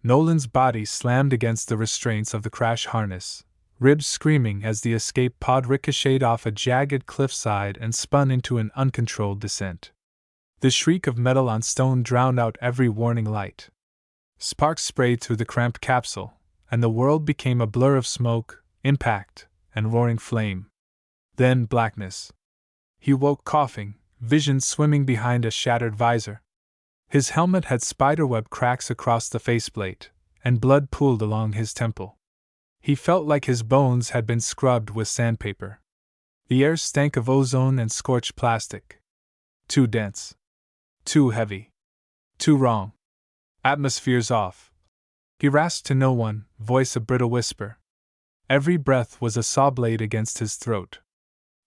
Nolan's body slammed against the restraints of the crash harness, ribs screaming as the escape pod ricocheted off a jagged cliffside and spun into an uncontrolled descent. The shriek of metal on stone drowned out every warning light. Sparks sprayed through the cramped capsule, and the world became a blur of smoke, impact, and roaring flame. Then blackness. He woke coughing, vision swimming behind a shattered visor. His helmet had spiderweb cracks across the faceplate, and blood pooled along his temple. He felt like his bones had been scrubbed with sandpaper. The air stank of ozone and scorched plastic. Too dense. Too heavy. Too wrong. Atmosphere's off. He rasped to no one, voice a brittle whisper. Every breath was a saw blade against his throat.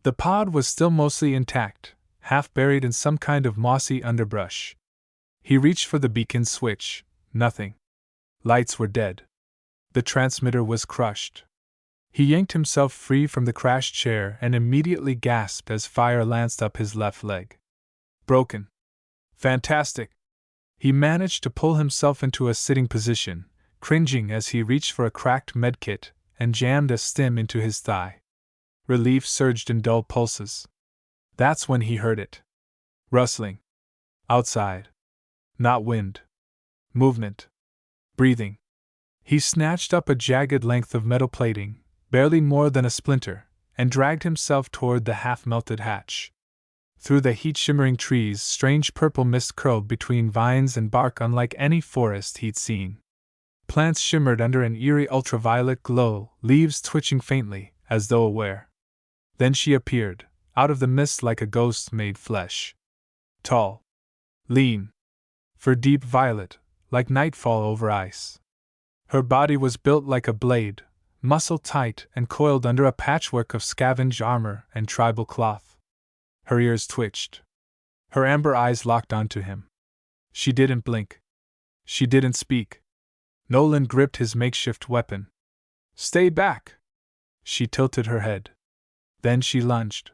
The pod was still mostly intact, half buried in some kind of mossy underbrush. He reached for the beacon switch. Nothing. Lights were dead. The transmitter was crushed. He yanked himself free from the crashed chair and immediately gasped as fire lanced up his left leg. Broken. Fantastic. He managed to pull himself into a sitting position, cringing as he reached for a cracked medkit and jammed a stim into his thigh. Relief surged in dull pulses. That's when he heard it. Rustling. Outside. Not wind. Movement. Breathing. He snatched up a jagged length of metal plating, barely more than a splinter, and dragged himself toward the half-melted hatch. Through the heat-shimmering trees, strange purple mist curled between vines and bark unlike any forest he'd seen. Plants shimmered under an eerie ultraviolet glow, leaves twitching faintly, as though aware. Then she appeared, out of the mist like a ghost made flesh. Tall. Lean. Fur deep violet, like nightfall over ice. Her body was built like a blade, muscle-tight and coiled under a patchwork of scavenged armor and tribal cloth. Her ears twitched. Her amber eyes locked onto him. She didn't blink. She didn't speak. Nolan gripped his makeshift weapon. Stay back! She tilted her head. Then she lunged.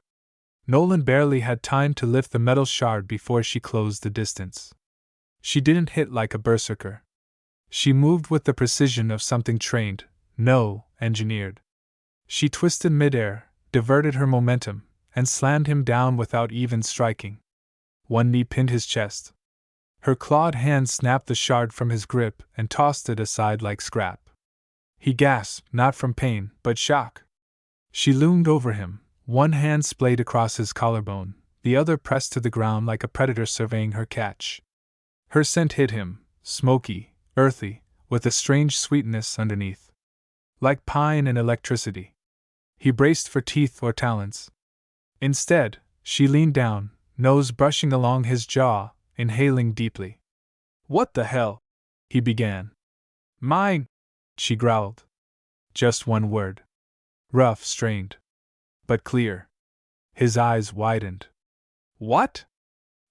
Nolan barely had time to lift the metal shard before she closed the distance. She didn't hit like a berserker. She moved with the precision of something trained, no, engineered. She twisted midair, diverted her momentum, and slammed him down without even striking. One knee pinned his chest. Her clawed hand snapped the shard from his grip and tossed it aside like scrap. He gasped, not from pain, but shock. She loomed over him, one hand splayed across his collarbone, the other pressed to the ground like a predator surveying her catch. Her scent hit him, smoky, earthy, with a strange sweetness underneath. Like pine and electricity. He braced for teeth or talons. Instead, she leaned down, nose brushing along his jaw, inhaling deeply. What the hell? He began. Mine, she growled. Just one word. Rough, strained. But clear. His eyes widened. What?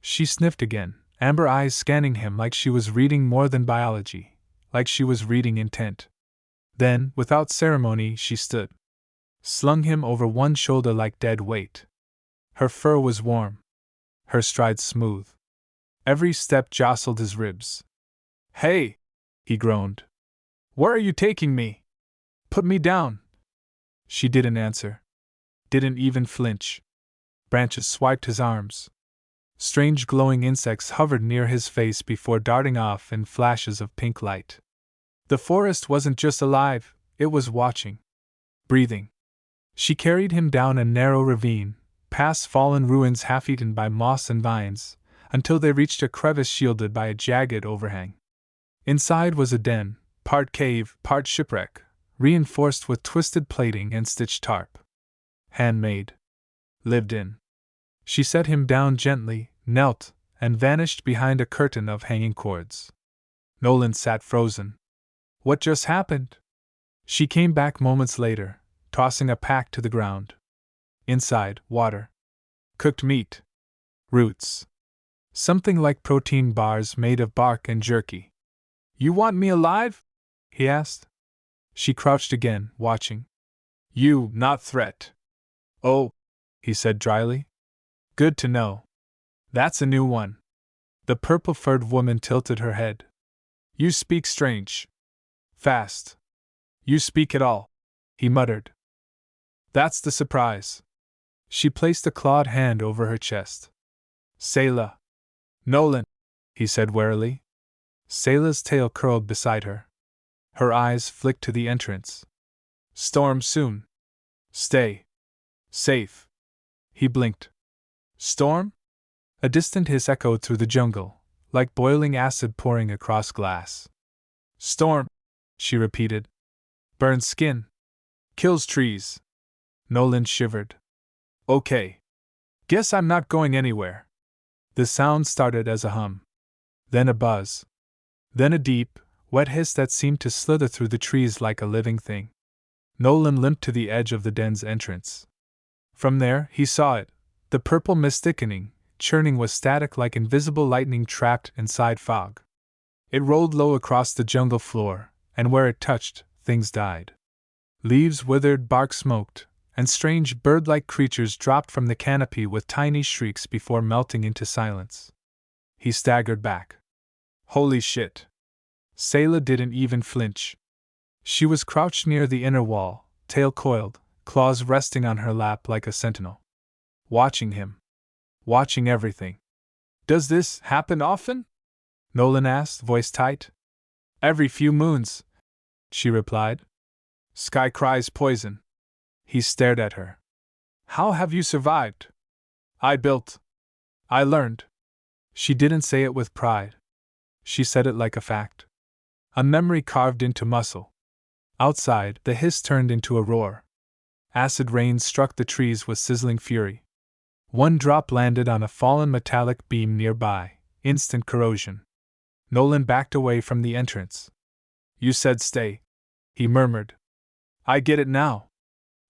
She sniffed again, amber eyes scanning him like she was reading more than biology, like she was reading intent. Then, without ceremony, she stood. Slung him over one shoulder like dead weight. Her fur was warm. Her stride smooth. Every step jostled his ribs. Hey! He groaned. Where are you taking me? Put me down! She didn't answer. Didn't even flinch. Branches swiped his arms. Strange glowing insects hovered near his face before darting off in flashes of pink light. The forest wasn't just alive, it was watching. Breathing. She carried him down a narrow ravine, past fallen ruins half-eaten by moss and vines, until they reached a crevice shielded by a jagged overhang. Inside was a den, part cave, part shipwreck, reinforced with twisted plating and stitched tarp. Handmade. Lived in. She set him down gently, knelt, and vanished behind a curtain of hanging cords. Nolan sat frozen. What just happened? She came back moments later, tossing a pack to the ground. Inside, water. Cooked meat. Roots. Something like protein bars made of bark and jerky. You want me alive? He asked. She crouched again, watching. You, not threat. Oh, he said dryly. Good to know. That's a new one. The purple-furred woman tilted her head. You speak strange. Fast. You speak at all, he muttered. That's the surprise. She placed a clawed hand over her chest. Sayla. Nolan, he said warily. Sayla's tail curled beside her. Her eyes flicked to the entrance. Storm soon. Stay. Safe. He blinked. Storm? A distant hiss echoed through the jungle, like boiling acid pouring across glass. Storm, she repeated. Burns skin. Kills trees. Nolan shivered. Okay. Guess I'm not going anywhere. The sound started as a hum. Then a buzz. Then a deep, wet hiss that seemed to slither through the trees like a living thing. Nolan limped to the edge of the den's entrance. From there, he saw it, the purple mist thickening, churning with static like invisible lightning trapped inside fog. It rolled low across the jungle floor, and where it touched, things died. Leaves withered, bark smoked, and strange bird-like creatures dropped from the canopy with tiny shrieks before melting into silence. He staggered back. Holy shit. Sayla didn't even flinch. She was crouched near the inner wall, tail coiled, claws resting on her lap like a sentinel. Watching him. Watching everything. Does this happen often? Nolan asked, voice tight. Every few moons, she replied. Sky cries poison. He stared at her. How have you survived? I built. I learned. She didn't say it with pride. She said it like a fact. A memory carved into muscle. Outside, the hiss turned into a roar. Acid rain struck the trees with sizzling fury. One drop landed on a fallen metallic beam nearby, instant corrosion. Nolan backed away from the entrance. You said stay, he murmured. I get it now.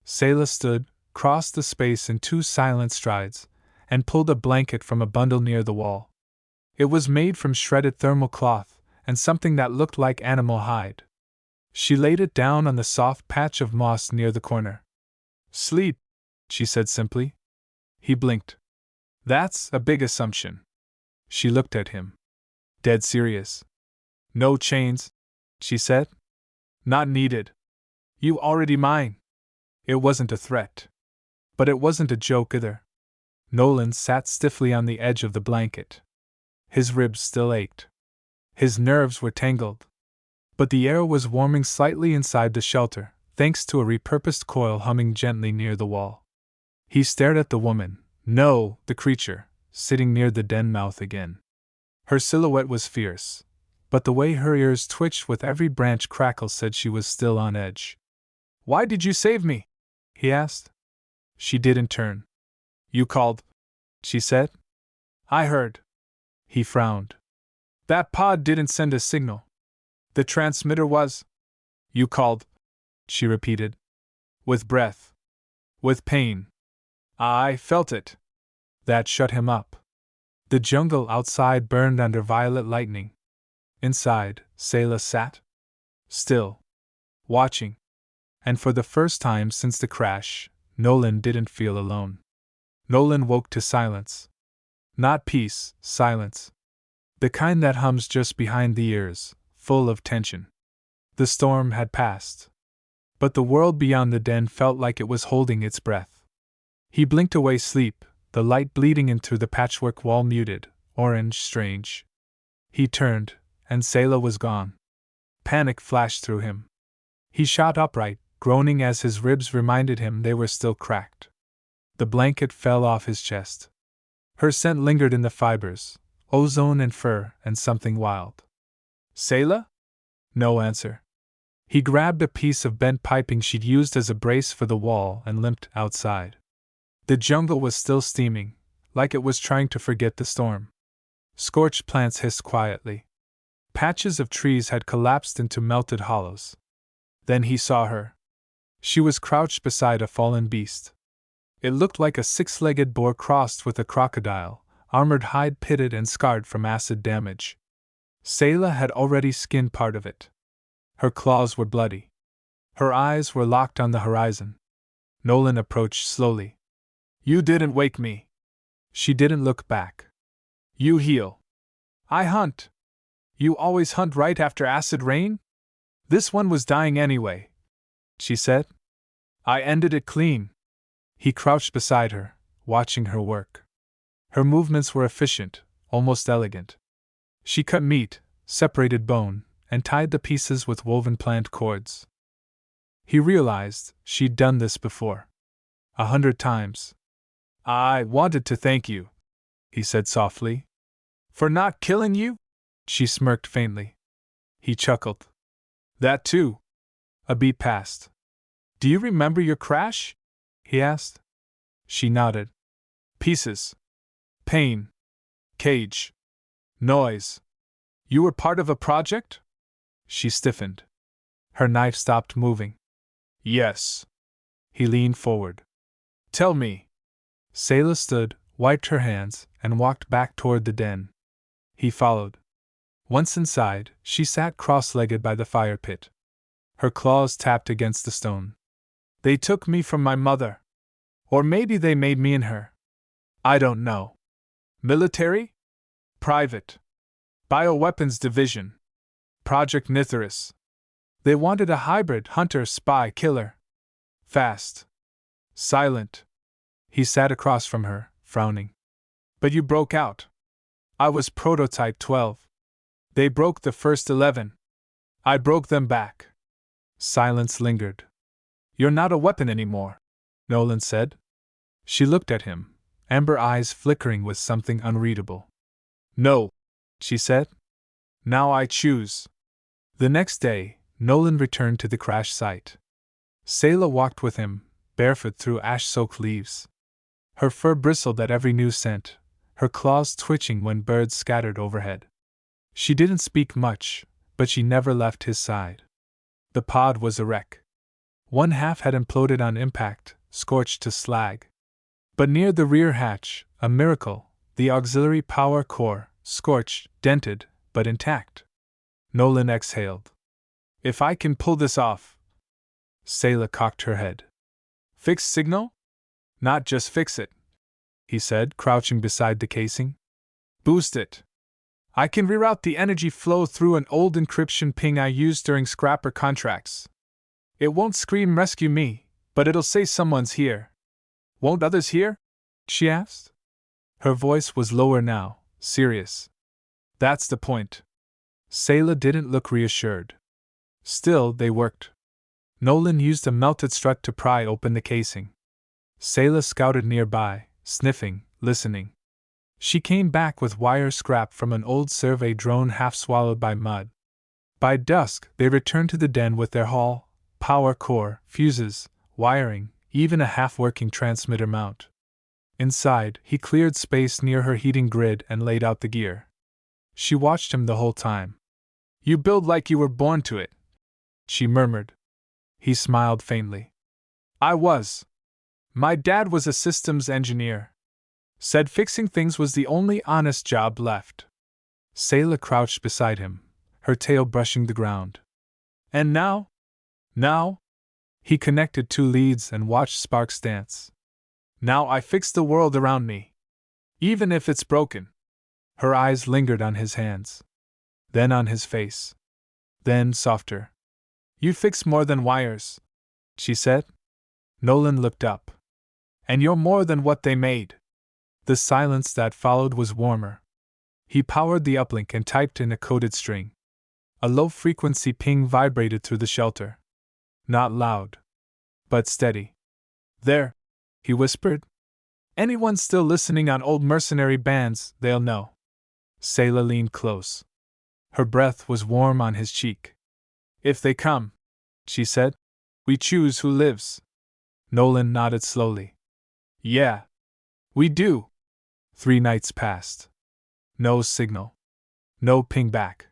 Sayla stood, crossed the space in 2 silent strides, and pulled a blanket from a bundle near the wall. It was made from shredded thermal cloth, and something that looked like animal hide. She laid it down on the soft patch of moss near the corner. Sleep, she said simply. He blinked. That's a big assumption. She looked at him. Dead serious. No chains, she said. Not needed. You already mine. It wasn't a threat. But it wasn't a joke either. Nolan sat stiffly on the edge of the blanket. His ribs still ached. His nerves were tangled. But the air was warming slightly inside the shelter, thanks to a repurposed coil humming gently near the wall. He stared at the woman, no, the creature, sitting near the den mouth again. Her silhouette was fierce, but the way her ears twitched with every branch crackle said she was still on edge. Why did you save me? He asked. She didn't turn. You called, she said. I heard. He frowned. That pod didn't send a signal. The transmitter was. You called, she repeated. With breath. With pain. I felt it. That shut him up. The jungle outside burned under violet lightning. Inside, Sayla sat. Still. Watching. And for the first time since the crash, Nolan didn't feel alone. Nolan woke to silence. Not peace, silence. The kind that hums just behind the ears, full of tension. The storm had passed. But the world beyond the den felt like it was holding its breath. He blinked away sleep, the light bleeding in through the patchwork wall muted, orange, strange. He turned, and Sayla was gone. Panic flashed through him. He shot upright, groaning as his ribs reminded him they were still cracked. The blanket fell off his chest. Her scent lingered in the fibers, ozone and fur and something wild. Sayla? No answer. He grabbed a piece of bent piping she'd used as a brace for the wall and limped outside. The jungle was still steaming, like it was trying to forget the storm. Scorched plants hissed quietly. Patches of trees had collapsed into melted hollows. Then he saw her. She was crouched beside a fallen beast. It looked like a 6-legged boar crossed with a crocodile, armored hide pitted and scarred from acid damage. Sayla had already skinned part of it. Her claws were bloody. Her eyes were locked on the horizon. Nolan approached slowly. You didn't wake me. She didn't look back. You heal. I hunt. You always hunt right after acid rain? This one was dying anyway, she said. I ended it clean. He crouched beside her, watching her work. Her movements were efficient, almost elegant. She cut meat, separated bone, and tied the pieces with woven plant cords. He realized she'd done this before. 100 times. I wanted to thank you, he said softly. For not killing you? She smirked faintly. He chuckled. That too. A beat passed. Do you remember your crash? He asked. She nodded. Pieces. Pain. Cage. Noise. You were part of a project? She stiffened. Her knife stopped moving. Yes. He leaned forward. Tell me. Selah stood, wiped her hands, and walked back toward the den. He followed. Once inside, she sat cross-legged by the fire pit. Her claws tapped against the stone. They took me from my mother. Or maybe they made me in her. I don't know. Military? Private. Bioweapons Division. Project Nithurus. They wanted a hybrid hunter-spy-killer. Fast. Silent. He sat across from her, frowning. But you broke out. I was prototype 12. They broke the first 11. I broke them back. Silence lingered. You're not a weapon anymore, Nolan said. She looked at him, amber eyes flickering with something unreadable. No, she said. Now I choose. The next day, Nolan returned to the crash site. Selah walked with him, barefoot through ash-soaked leaves. Her fur bristled at every new scent, her claws twitching when birds scattered overhead. She didn't speak much, but she never left his side. The pod was a wreck. One half had imploded on impact, scorched to slag. But near the rear hatch, a miracle, the auxiliary power core, scorched, dented, but intact. Nolan exhaled. If I can pull this off. Selah cocked her head. Fix signal? Not just fix it, he said, crouching beside the casing. Boost it. I can reroute the energy flow through an old encryption ping I used during scrapper contracts. It won't scream rescue me, but it'll say someone's here. Won't others hear? She asked. Her voice was lower now, serious. That's the point. Selah didn't look reassured. Still, they worked. Nolan used a melted strut to pry open the casing. Selah scouted nearby, sniffing, listening. She came back with wire scrap from an old survey drone half swallowed by mud. By dusk, they returned to the den with their haul, power core, fuses, wiring, even a half-working transmitter mount. Inside, he cleared space near her heating grid and laid out the gear. She watched him the whole time. You build like you were born to it, she murmured. He smiled faintly. I was. My dad was a systems engineer. Said fixing things was the only honest job left. Selah crouched beside him, her tail brushing the ground. And now? Now? He connected two leads and watched sparks dance. Now I fix the world around me. Even if it's broken. Her eyes lingered on his hands. Then on his face. Then softer. You fix more than wires, she said. Nolan looked up. And you're more than what they made. The silence that followed was warmer. He powered the uplink and typed in a coded string. A low-frequency ping vibrated through the shelter. Not loud, but steady. There, he whispered. Anyone still listening on old mercenary bands, they'll know. Selah leaned close. Her breath was warm on his cheek. If they come, she said, we choose who lives. Nolan nodded slowly. Yeah, we do. 3 nights passed. No signal. No ping back.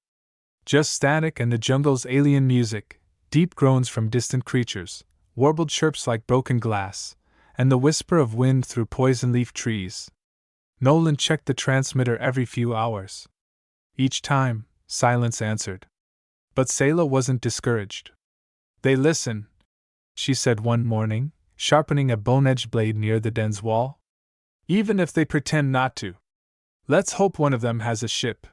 Just static and the jungle's alien music, deep groans from distant creatures, warbled chirps like broken glass, and the whisper of wind through poison leaf trees. Nolan checked the transmitter every few hours. Each time, silence answered. But Selah wasn't discouraged. They listen, she said one morning, sharpening a bone-edged blade near the den's wall. Even if they pretend not to. Let's hope one of them has a ship.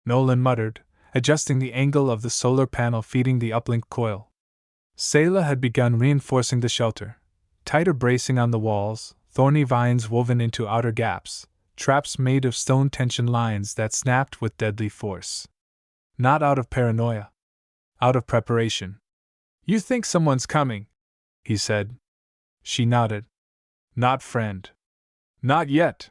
Nolan muttered, adjusting the angle of the solar panel feeding the uplink coil. Selah had begun reinforcing the shelter, tighter bracing on the walls, thorny vines woven into outer gaps, traps made of stone tension lines that snapped with deadly force. Not out of paranoia. Out of preparation. "You think someone's coming?" he said. She nodded. "Not friend." "Not yet."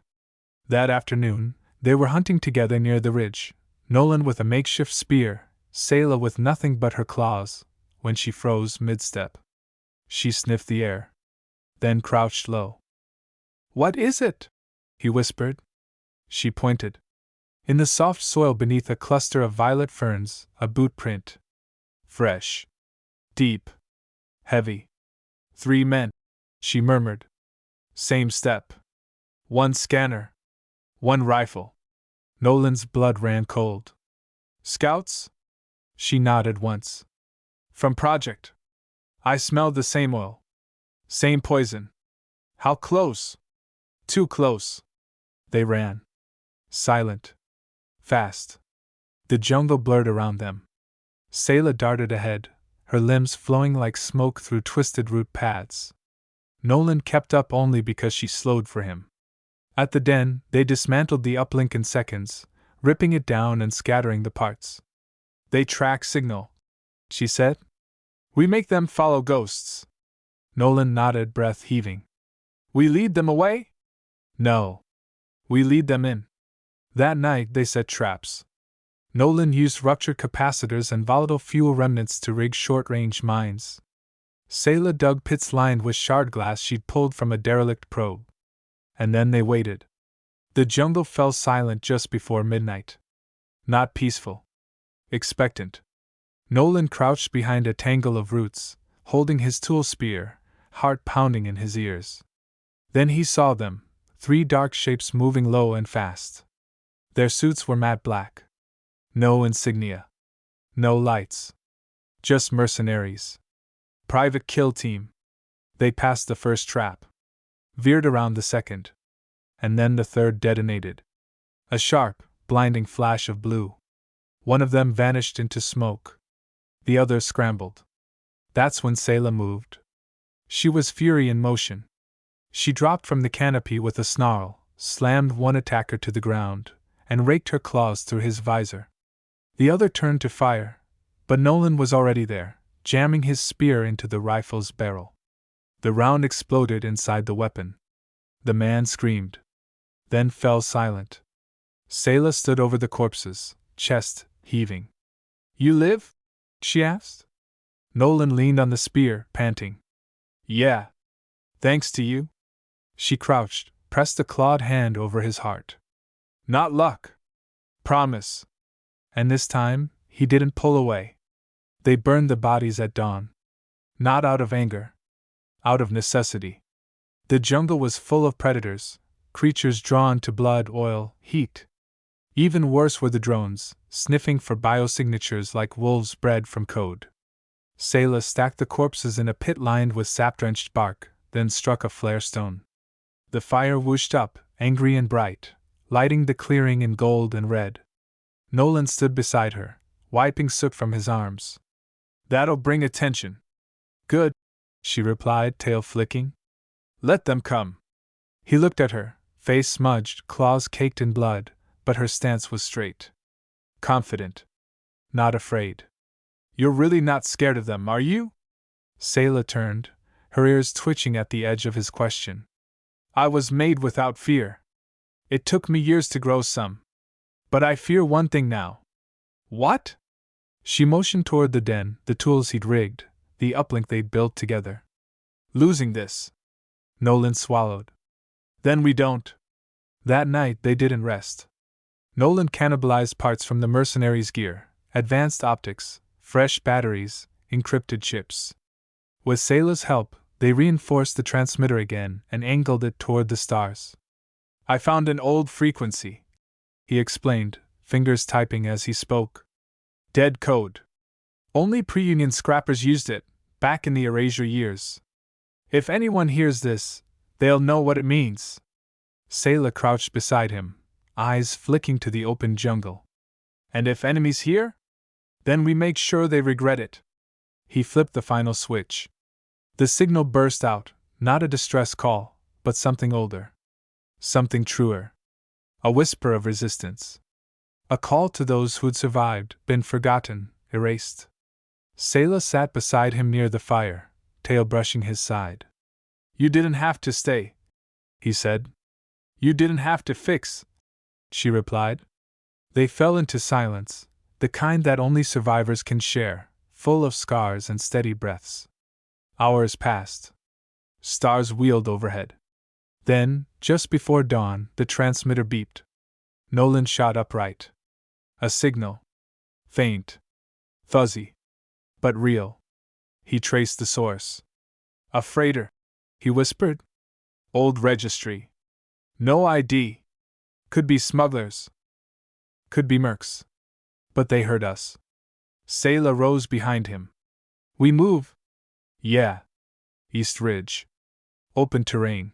That afternoon, they were hunting together near the ridge, Nolan with a makeshift spear, Selah with nothing but her claws, when she froze mid-step. She sniffed the air, then crouched low. "What is it?" he whispered. She pointed. In the soft soil beneath a cluster of violet ferns, a boot print. Fresh. Deep. Heavy. 3 men, she murmured. Same step. 1 scanner. 1 rifle. Nolan's blood ran cold. "Scouts?" She nodded once. "From Project. I smelled the same oil. Same poison." "How close?" "Too close." They ran. Silent. Fast. The jungle blurred around them. Selah darted ahead, her limbs flowing like smoke through twisted root paths. Nolan kept up only because she slowed for him. At the den, they dismantled the uplink in seconds, ripping it down and scattering the parts. "They track signal," she said. "We make them follow ghosts." Nolan nodded, breath heaving. "We lead them away?" "No. We lead them in." That night they set traps. Nolan used ruptured capacitors and volatile fuel remnants to rig short-range mines. Selah dug pits lined with shard glass she'd pulled from a derelict probe. And then they waited. The jungle fell silent just before midnight. Not peaceful. Expectant. Nolan crouched behind a tangle of roots, holding his tool spear, heart pounding in his ears. Then he saw them, 3 dark shapes moving low and fast. Their suits were matte black. No insignia. No lights. Just mercenaries. Private kill team. They passed the first trap. Veered around the second. And then the third detonated. A sharp, blinding flash of blue. One of them vanished into smoke. The other scrambled. That's when Selah moved. She was fury in motion. She dropped from the canopy with a snarl, slammed one attacker to the ground, and raked her claws through his visor. The other turned to fire, but Nolan was already there, jamming his spear into the rifle's barrel. The round exploded inside the weapon. The man screamed. Then fell silent. Selah stood over the corpses, chest heaving. "You live?" she asked. Nolan leaned on the spear, panting. "Yeah. Thanks to you." She crouched, pressed a clawed hand over his heart. "Not luck. Promise." And this time, he didn't pull away. They burned the bodies at dawn. Not out of anger. Out of necessity. The jungle was full of predators, creatures drawn to blood, oil, heat. Even worse were the drones, sniffing for biosignatures like wolves bred from code. Selah stacked the corpses in a pit lined with sap-drenched bark, then struck a flare stone. The fire whooshed up, angry and bright, lighting the clearing in gold and red. Nolan stood beside her, wiping soot from his arms. "That'll bring attention." "Good," she replied, tail flicking. "Let them come." He looked at her, face smudged, claws caked in blood, but her stance was straight. Confident. Not afraid. "You're really not scared of them, are you?" Selah turned, her ears twitching at the edge of his question. "I was made without fear. It took me years to grow some. But I fear one thing now." "What?" She motioned toward the den, the tools he'd rigged, the uplink they'd built together. "Losing this." Nolan swallowed. "Then we don't." That night they didn't rest. Nolan cannibalized parts from the mercenaries' gear, advanced optics, fresh batteries, encrypted chips. With Selah's help, they reinforced the transmitter again and angled it toward the stars. "I found an old frequency," he explained, fingers typing as he spoke. "Dead code. Only pre-Union scrappers used it, back in the erasure years. If anyone hears this, they'll know what it means." Selah crouched beside him, eyes flicking to the open jungle. "And if enemies hear?" Then we make sure they regret it. He flipped the final switch. The signal burst out, not a distress call, but something older. Something truer. A whisper of resistance. A call to those who'd survived, been forgotten, erased. Selah sat beside him near the fire, tail brushing his side. You didn't have to stay, he said. You didn't have to fix, she replied. They fell into silence, the kind that only survivors can share, full of scars and steady breaths. Hours passed. Stars wheeled overhead. Then, just before dawn, the transmitter beeped. Nolan shot upright. A signal. Faint. Fuzzy. But real. He traced the source. A freighter, he whispered. Old registry. No ID. Could be smugglers. Could be mercs. But they heard us. Selah rose behind him. We move? Yeah. East Ridge. Open terrain.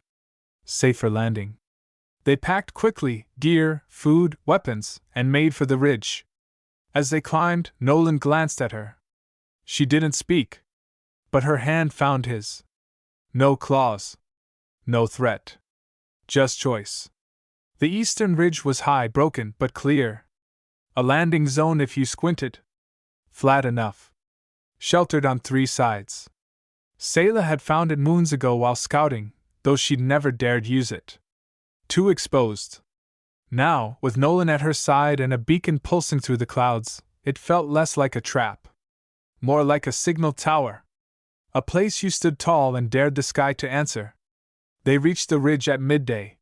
Safer landing. They packed quickly, gear, food, weapons, and made for the ridge. As they climbed, Nolan glanced at her. She didn't speak. But her hand found his. No claws. No threat. Just choice. The eastern ridge was high, broken, but clear. A landing zone if you squinted. Flat enough. Sheltered on 3 sides. Selah had found it moons ago while scouting, though she'd never dared use it. Too exposed. Now, with Nolan at her side and a beacon pulsing through the clouds, it felt less like a trap. More like a signal tower. A place you stood tall and dared the sky to answer. They reached the ridge at midday.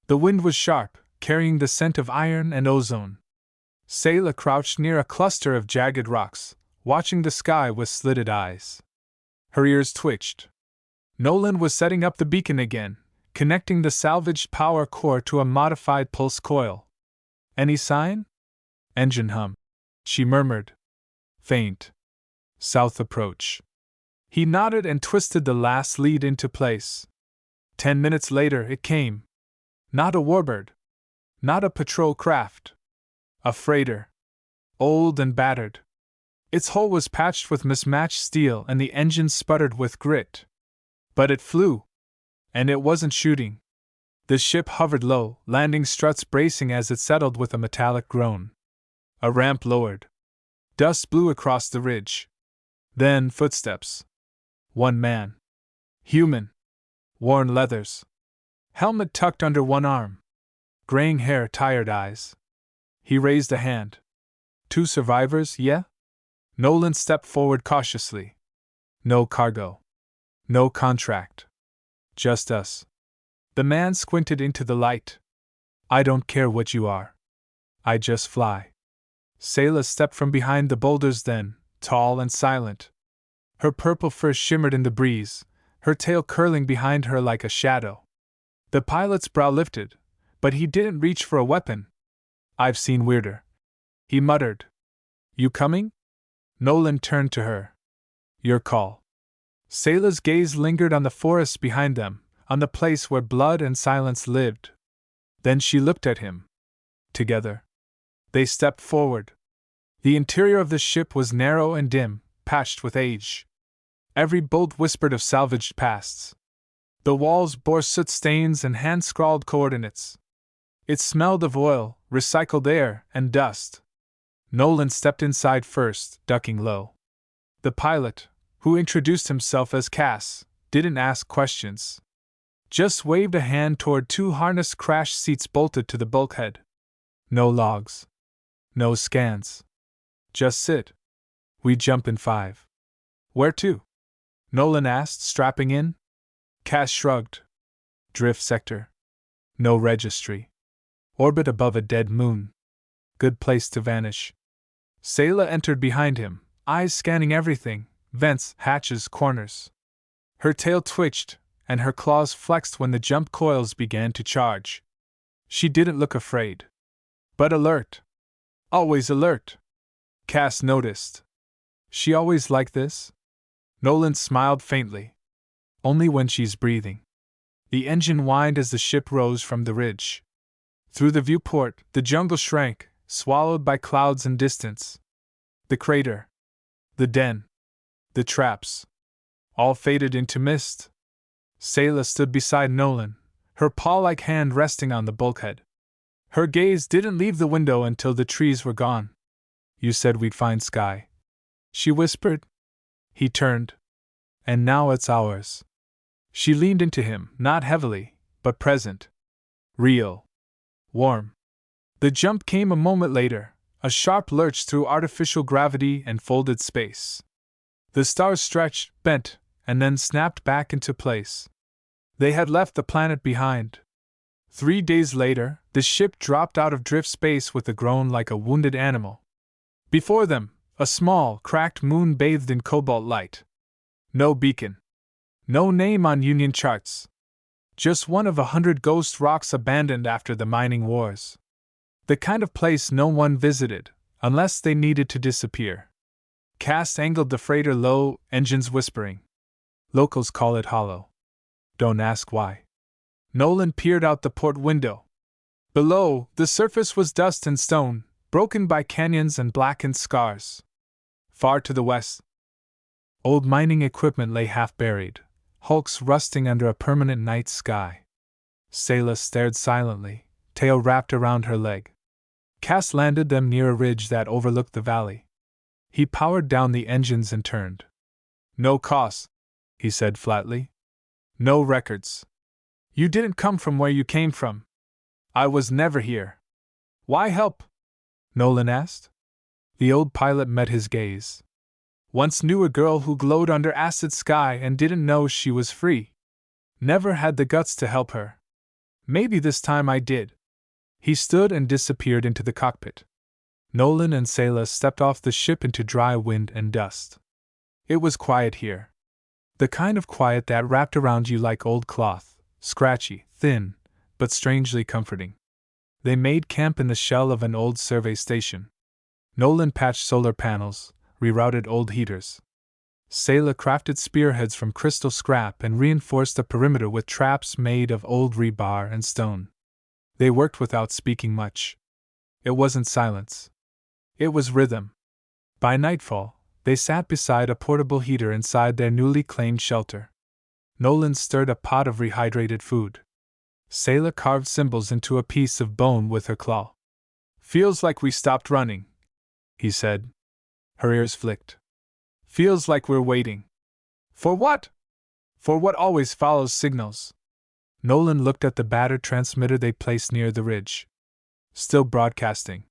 The wind was sharp, carrying the scent of iron and ozone. Selah crouched near a cluster of jagged rocks, watching the sky with slitted eyes. Her ears twitched. Nolan was setting up the beacon again, connecting the salvaged power core to a modified pulse coil. Any sign? Engine hum. She murmured. Faint. South approach. He nodded and twisted the last lead into place. 10 minutes later it came. Not a warbird. Not a patrol craft. A freighter. Old and battered. Its hull was patched with mismatched steel and the engine sputtered with grit. But it flew. And it wasn't shooting. The ship hovered low, landing struts bracing as it settled with a metallic groan. A ramp lowered. Dust blew across the ridge. Then footsteps. One man. Human. Worn leathers. Helmet tucked under one arm. Graying hair, tired eyes. He raised a hand. 2 survivors, yeah? Nolan stepped forward cautiously. No cargo. No contract. Just us. The man squinted into the light. I don't care what you are. I just fly. Selah stepped from behind the boulders then, tall and silent. Her purple fur shimmered in the breeze, her tail curling behind her like a shadow. The pilot's brow lifted, but he didn't reach for a weapon. I've seen weirder. He muttered. You coming? Nolan turned to her. Your call. Selah's gaze lingered on the forests behind them, on the place where blood and silence lived. Then she looked at him. Together. They stepped forward. The interior of the ship was narrow and dim, patched with age. Every bolt whispered of salvaged pasts. The walls bore soot stains and hand-scrawled coordinates. It smelled of oil, recycled air, and dust. Nolan stepped inside first, ducking low. The pilot, who introduced himself as Cass, didn't ask questions. Just waved a hand toward 2 harnessed crash seats bolted to the bulkhead. No logs. No scans. Just sit. We jump in 5. Where to? Nolan asked, strapping in. Cass shrugged. Drift sector. No registry. Orbit above a dead moon. Good place to vanish. Selah entered behind him, eyes scanning everything, vents, hatches, corners. Her tail twitched, and her claws flexed when the jump coils began to charge. She didn't look afraid. But alert. Always alert. Cass noticed. She always like this? Nolan smiled faintly. Only when she's breathing. The engine whined as the ship rose from the ridge. Through the viewport, the jungle shrank, swallowed by clouds and distance. The crater. The den. The traps. All faded into mist. Selah stood beside Nolan, her paw-like hand resting on the bulkhead. Her gaze didn't leave the window until the trees were gone. You said we'd find Sky, she whispered. He turned. And now it's ours. She leaned into him, not heavily, but present. Real. Warm. The jump came a moment later, a sharp lurch through artificial gravity and folded space. The stars stretched, bent, and then snapped back into place. They had left the planet behind. 3 days later, the ship dropped out of drift space with a groan like a wounded animal. Before them, a small, cracked moon bathed in cobalt light. No beacon. No name on Union charts. Just one of 100 ghost rocks abandoned after the mining wars. The kind of place no one visited, unless they needed to disappear. Cass angled the freighter low, engines whispering. Locals call it hollow. Don't ask why. Nolan peered out the port window. Below, the surface was dust and stone, broken by canyons and blackened scars. Far to the west, old mining equipment lay half-buried, hulks rusting under a permanent night sky. Selah stared silently, tail wrapped around her leg. Cass landed them near a ridge that overlooked the valley. He powered down the engines and turned. No cost, he said flatly. No records. You didn't come from where you came from. I was never here. Why help? Nolan asked. The old pilot met his gaze. Once knew a girl who glowed under acid sky and didn't know she was free. Never had the guts to help her. Maybe this time I did. He stood and disappeared into the cockpit. Nolan and Selah stepped off the ship into dry wind and dust. It was quiet here. The kind of quiet that wrapped around you like old cloth, scratchy, thin, but strangely comforting. They made camp in the shell of an old survey station. Nolan patched solar panels, rerouted old heaters. Selah crafted spearheads from crystal scrap and reinforced the perimeter with traps made of old rebar and stone. They worked without speaking much. It wasn't silence. It was rhythm. By nightfall, they sat beside a portable heater inside their newly claimed shelter. Nolan stirred a pot of rehydrated food. Selah carved symbols into a piece of bone with her claw. Feels like we stopped running, he said. Her ears flicked. Feels like we're waiting. For what? For what always follows signals. Nolan looked at the battered transmitter they placed near the ridge. Still broadcasting.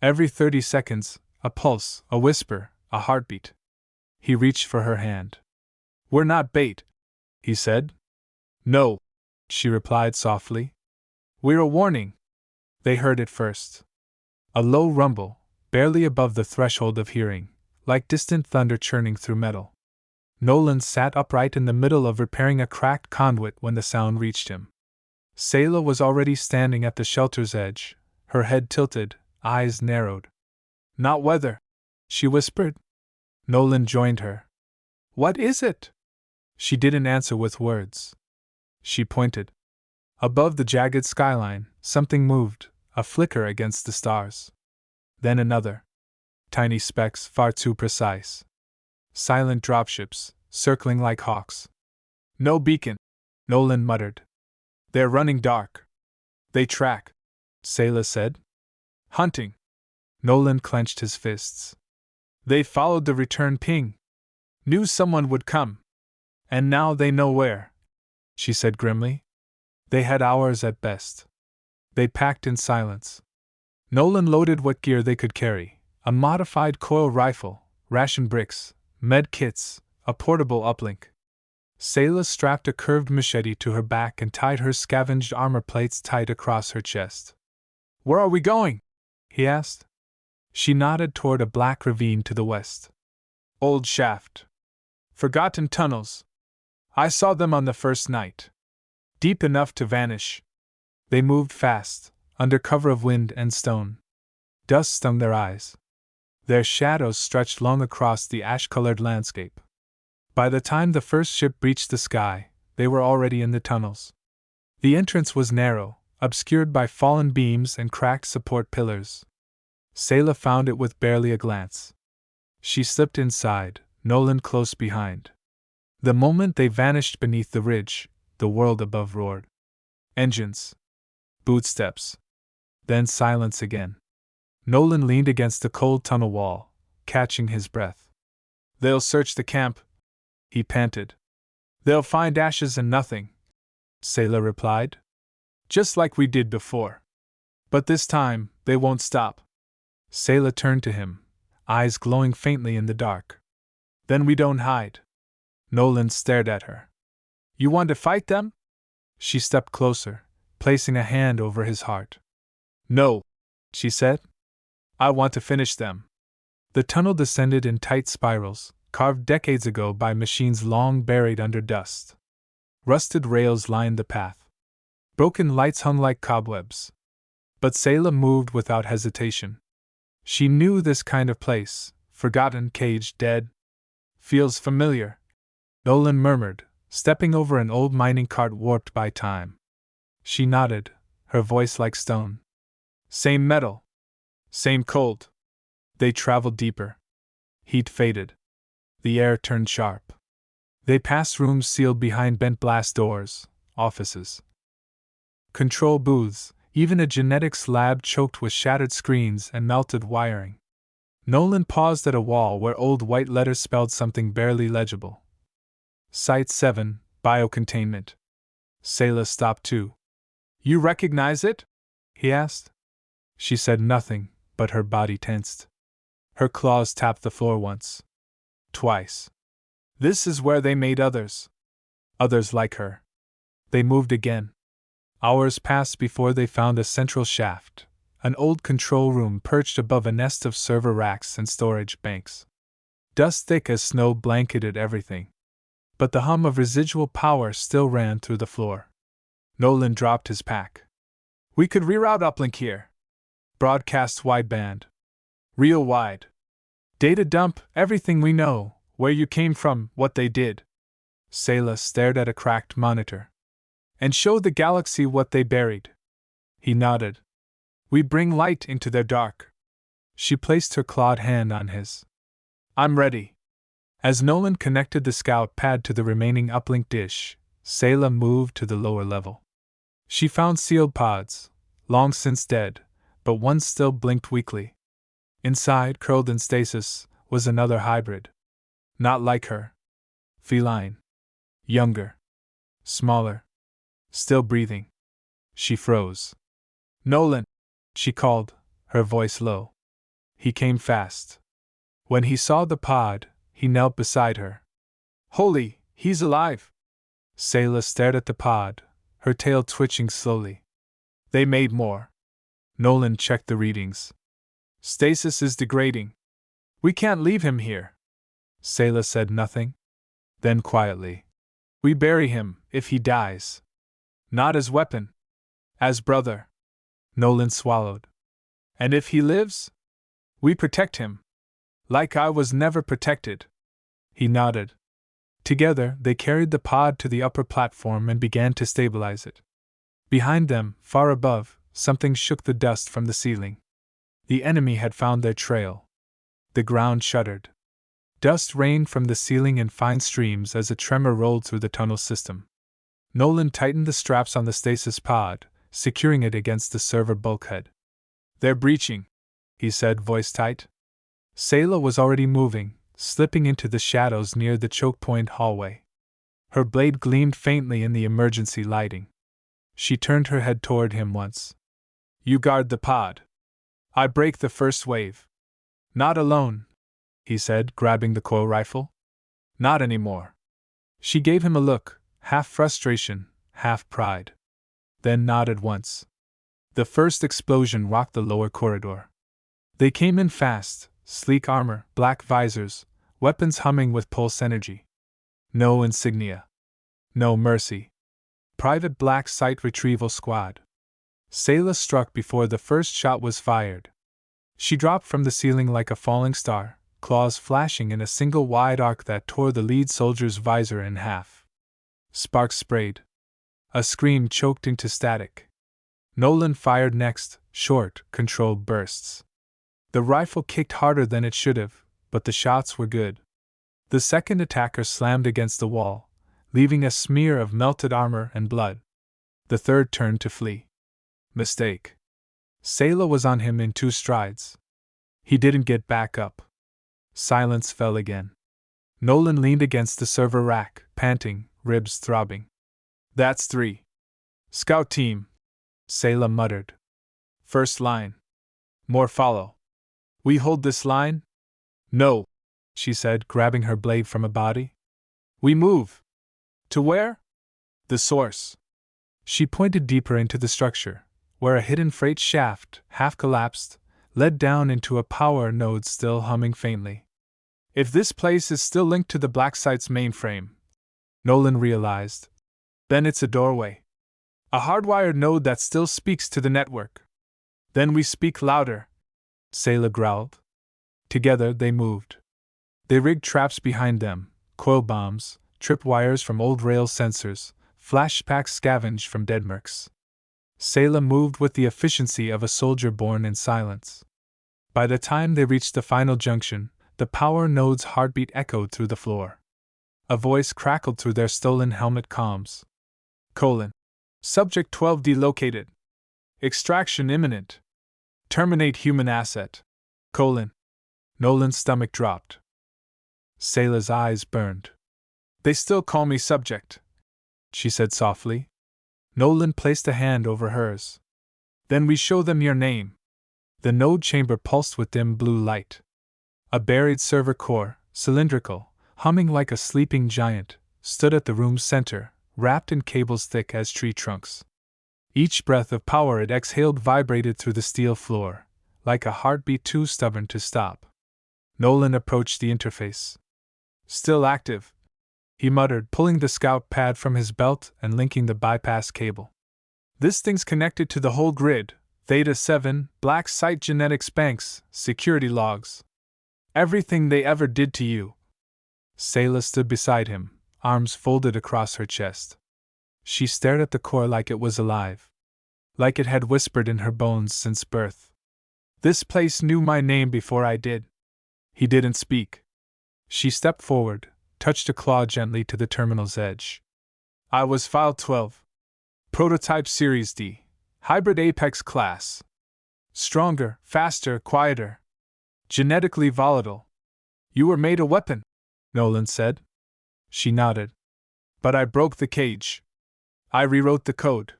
Every 30 seconds, a pulse, a whisper, a heartbeat. He reached for her hand. We're not bait, he said. No, she replied softly. We're a warning. They heard it first. A low rumble, barely above the threshold of hearing, like distant thunder churning through metal. Nolan sat upright in the middle of repairing a cracked conduit when the sound reached him. Selah was already standing at the shelter's edge, her head tilted, eyes narrowed. Not weather, she whispered. Nolan joined her. What is it? She didn't answer with words. She pointed. Above the jagged skyline, something moved, a flicker against the stars. Then another. Tiny specks, far too precise. Silent dropships, circling like hawks. No beacon, Nolan muttered. They're running dark. They track, Selah said. Hunting. Nolan clenched his fists. They followed the return ping. Knew someone would come. And now they know where, she said grimly. They had hours at best. They packed in silence. Nolan loaded what gear they could carry, a modified coil rifle, ration bricks, med kits, a portable uplink. Selah strapped a curved machete to her back and tied her scavenged armor plates tight across her chest. Where are we going? He asked. She nodded toward a black ravine to the west. Old shaft. Forgotten tunnels. I saw them on the first night. Deep enough to vanish. They moved fast, under cover of wind and stone. Dust stung their eyes. Their shadows stretched long across the ash-colored landscape. By the time the first ship reached the sky, they were already in the tunnels. The entrance was narrow, obscured by fallen beams and cracked support pillars. Selah found it with barely a glance. She slipped inside, Nolan close behind. The moment they vanished beneath the ridge, the world above roared. Engines. Bootsteps. Then silence again. Nolan leaned against the cold tunnel wall, catching his breath. "They'll search the camp," he panted. "They'll find ashes and nothing," Sayla replied. "Just like we did before. But this time, they won't stop." Sayla turned to him, eyes glowing faintly in the dark. "Then we don't hide." Nolan stared at her. "You want to fight them?" She stepped closer, placing a hand over his heart. "No," she said. "I want to finish them." The tunnel descended in tight spirals, carved decades ago by machines long buried under dust. Rusted rails lined the path. Broken lights hung like cobwebs. But Sayla moved without hesitation. She knew this kind of place, forgotten, caged, dead. "Feels familiar," Nolan murmured, stepping over an old mining cart warped by time. She nodded, her voice like stone. "Same metal. Same cold." They traveled deeper. Heat faded. The air turned sharp. They passed rooms sealed behind bent blast doors, offices, control booths, even a genetics lab choked with shattered screens and melted wiring. Nolan paused at a wall where old white letters spelled something barely legible. Site 7, Biocontainment. Sayla stopped too. "You recognize it?" he asked. She said nothing, but her body tensed. Her claws tapped the floor once. Twice. "This is where they made others. Others like her." They moved again. Hours passed before they found a central shaft, an old control room perched above a nest of server racks and storage banks. Dust thick as snow blanketed everything. But the hum of residual power still ran through the floor. Nolan dropped his pack. "We could reroute uplink here. Broadcast wideband. Real wide. Data dump, everything we know, where you came from, what they did." Sayla stared at a cracked monitor. "And show the galaxy what they buried." He nodded. "We bring light into their dark." She placed her clawed hand on his. "I'm ready." As Nolan connected the scout pad to the remaining uplink dish, Sayla moved to the lower level. She found sealed pods, long since dead, but one still blinked weakly. Inside, curled in stasis, was another hybrid. Not like her. Feline. Younger. Smaller. Still breathing. She froze. "Nolan!" she called, her voice low. He came fast. When he saw the pod, he knelt beside her. "Holy, he's alive!" Sayla stared at the pod, her tail twitching slowly. "They made more." Nolan checked the readings. "Stasis is degrading. We can't leave him here." Sayla said nothing. Then quietly, "We bury him, if he dies. Not as weapon. As brother." Nolan swallowed. "And if he lives? We protect him. Like I was never protected." He nodded. Together, they carried the pod to the upper platform and began to stabilize it. Behind them, far above, something shook the dust from the ceiling. The enemy had found their trail. The ground shuddered. Dust rained from the ceiling in fine streams as a tremor rolled through the tunnel system. Nolan tightened the straps on the stasis pod, securing it against the server bulkhead. "They're breaching," he said, voice tight. Sayla was already moving, slipping into the shadows near the choke point hallway. Her blade gleamed faintly in the emergency lighting. She turned her head toward him once. "You guard the pod. I break the first wave." "Not alone," he said, grabbing the coil rifle. "Not anymore." She gave him a look, half frustration, half pride. Then nodded once. The first explosion rocked the lower corridor. They came in fast, sleek armor, black visors, weapons humming with pulse energy. No insignia. No mercy. Private Blacksite Retrieval Squad. Sayla struck before the first shot was fired. She dropped from the ceiling like a falling star, claws flashing in a single wide arc that tore the lead soldier's visor in half. Sparks sprayed. A scream choked into static. Nolan fired next, short, controlled bursts. The rifle kicked harder than it should have, but the shots were good. The second attacker slammed against the wall, leaving a smear of melted armor and blood. The third turned to flee. Mistake. Sayla was on him in 2 strides. He didn't get back up. Silence fell again. Nolan leaned against the server rack, panting, ribs throbbing. That's 3. Scout team, Sayla muttered. First line. More follow. We hold this line? No, she said, grabbing her blade from a body. We move. To where? The source. She pointed deeper into the structure, where a hidden freight shaft, half collapsed, led down into a power node still humming faintly. If this place is still linked to the blacksite's mainframe, Nolan realized, then it's a doorway. A hardwired node that still speaks to the network. Then we speak louder, Sayla growled. Together they moved. They rigged traps behind them, coil bombs, tripwires from old rail sensors, flashbacks scavenged from dead mercs. Sayla moved with the efficiency of a soldier born in silence. By the time they reached the final junction, the power node's heartbeat echoed through the floor. A voice crackled through their stolen helmet comms. Subject 12 located. Extraction imminent. Terminate human asset. Nolan's stomach dropped. Sayla's eyes burned. They still call me subject, she said softly. Nolan placed a hand over hers. Then we show them your name. The node chamber pulsed with dim blue light. A buried server core, cylindrical, humming like a sleeping giant, stood at the room's center, wrapped in cables thick as tree trunks. Each breath of power it exhaled vibrated through the steel floor, like a heartbeat too stubborn to stop. Nolan approached the interface. Still active, he muttered, pulling the scout pad from his belt and linking the bypass cable. This thing's connected to the whole grid. Theta 7, blacksite genetics banks, security logs. Everything they ever did to you. Sayla stood beside him, arms folded across her chest. She stared at the core like it was alive. Like it had whispered in her bones since birth. This place knew my name before I did. He didn't speak. She stepped forward, touched a claw gently to the terminal's edge. I was File 12. Prototype Series D. Hybrid Apex class. Stronger, faster, quieter. Genetically volatile. You were made a weapon, Nolan said. She nodded. But I broke the cage. I rewrote the code.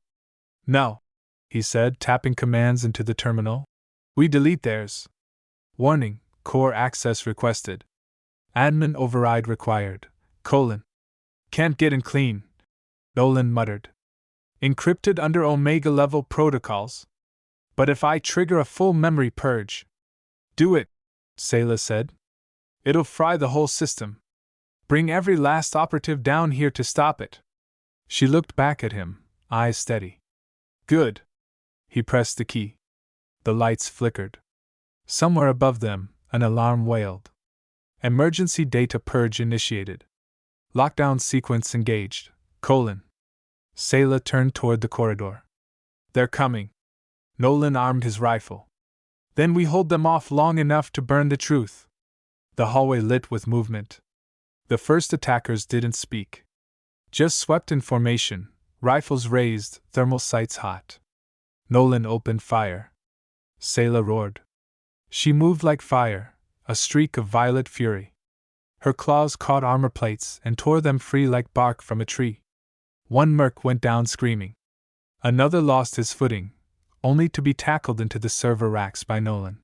No, he said, tapping commands into the terminal. We delete theirs. Warning, core access requested. Admin override required. Can't get in clean, Nolan muttered. Encrypted under Omega-level protocols. But if I trigger a full memory purge. Do it, Sayla said. It'll fry the whole system. Bring every last operative down here to stop it. She looked back at him, eyes steady. Good. He pressed the key. The lights flickered. Somewhere above them, an alarm wailed. Emergency data purge initiated. Lockdown sequence engaged. Sayla turned toward the corridor. They're coming. Nolan armed his rifle. Then we hold them off long enough to burn the truth. The hallway lit with movement. The first attackers didn't speak. Just swept in formation, rifles raised, thermal sights hot. Nolan opened fire. Sayla roared. She moved like fire, a streak of violet fury. Her claws caught armor plates and tore them free like bark from a tree. One merc went down screaming. Another lost his footing, only to be tackled into the server racks by Nolan.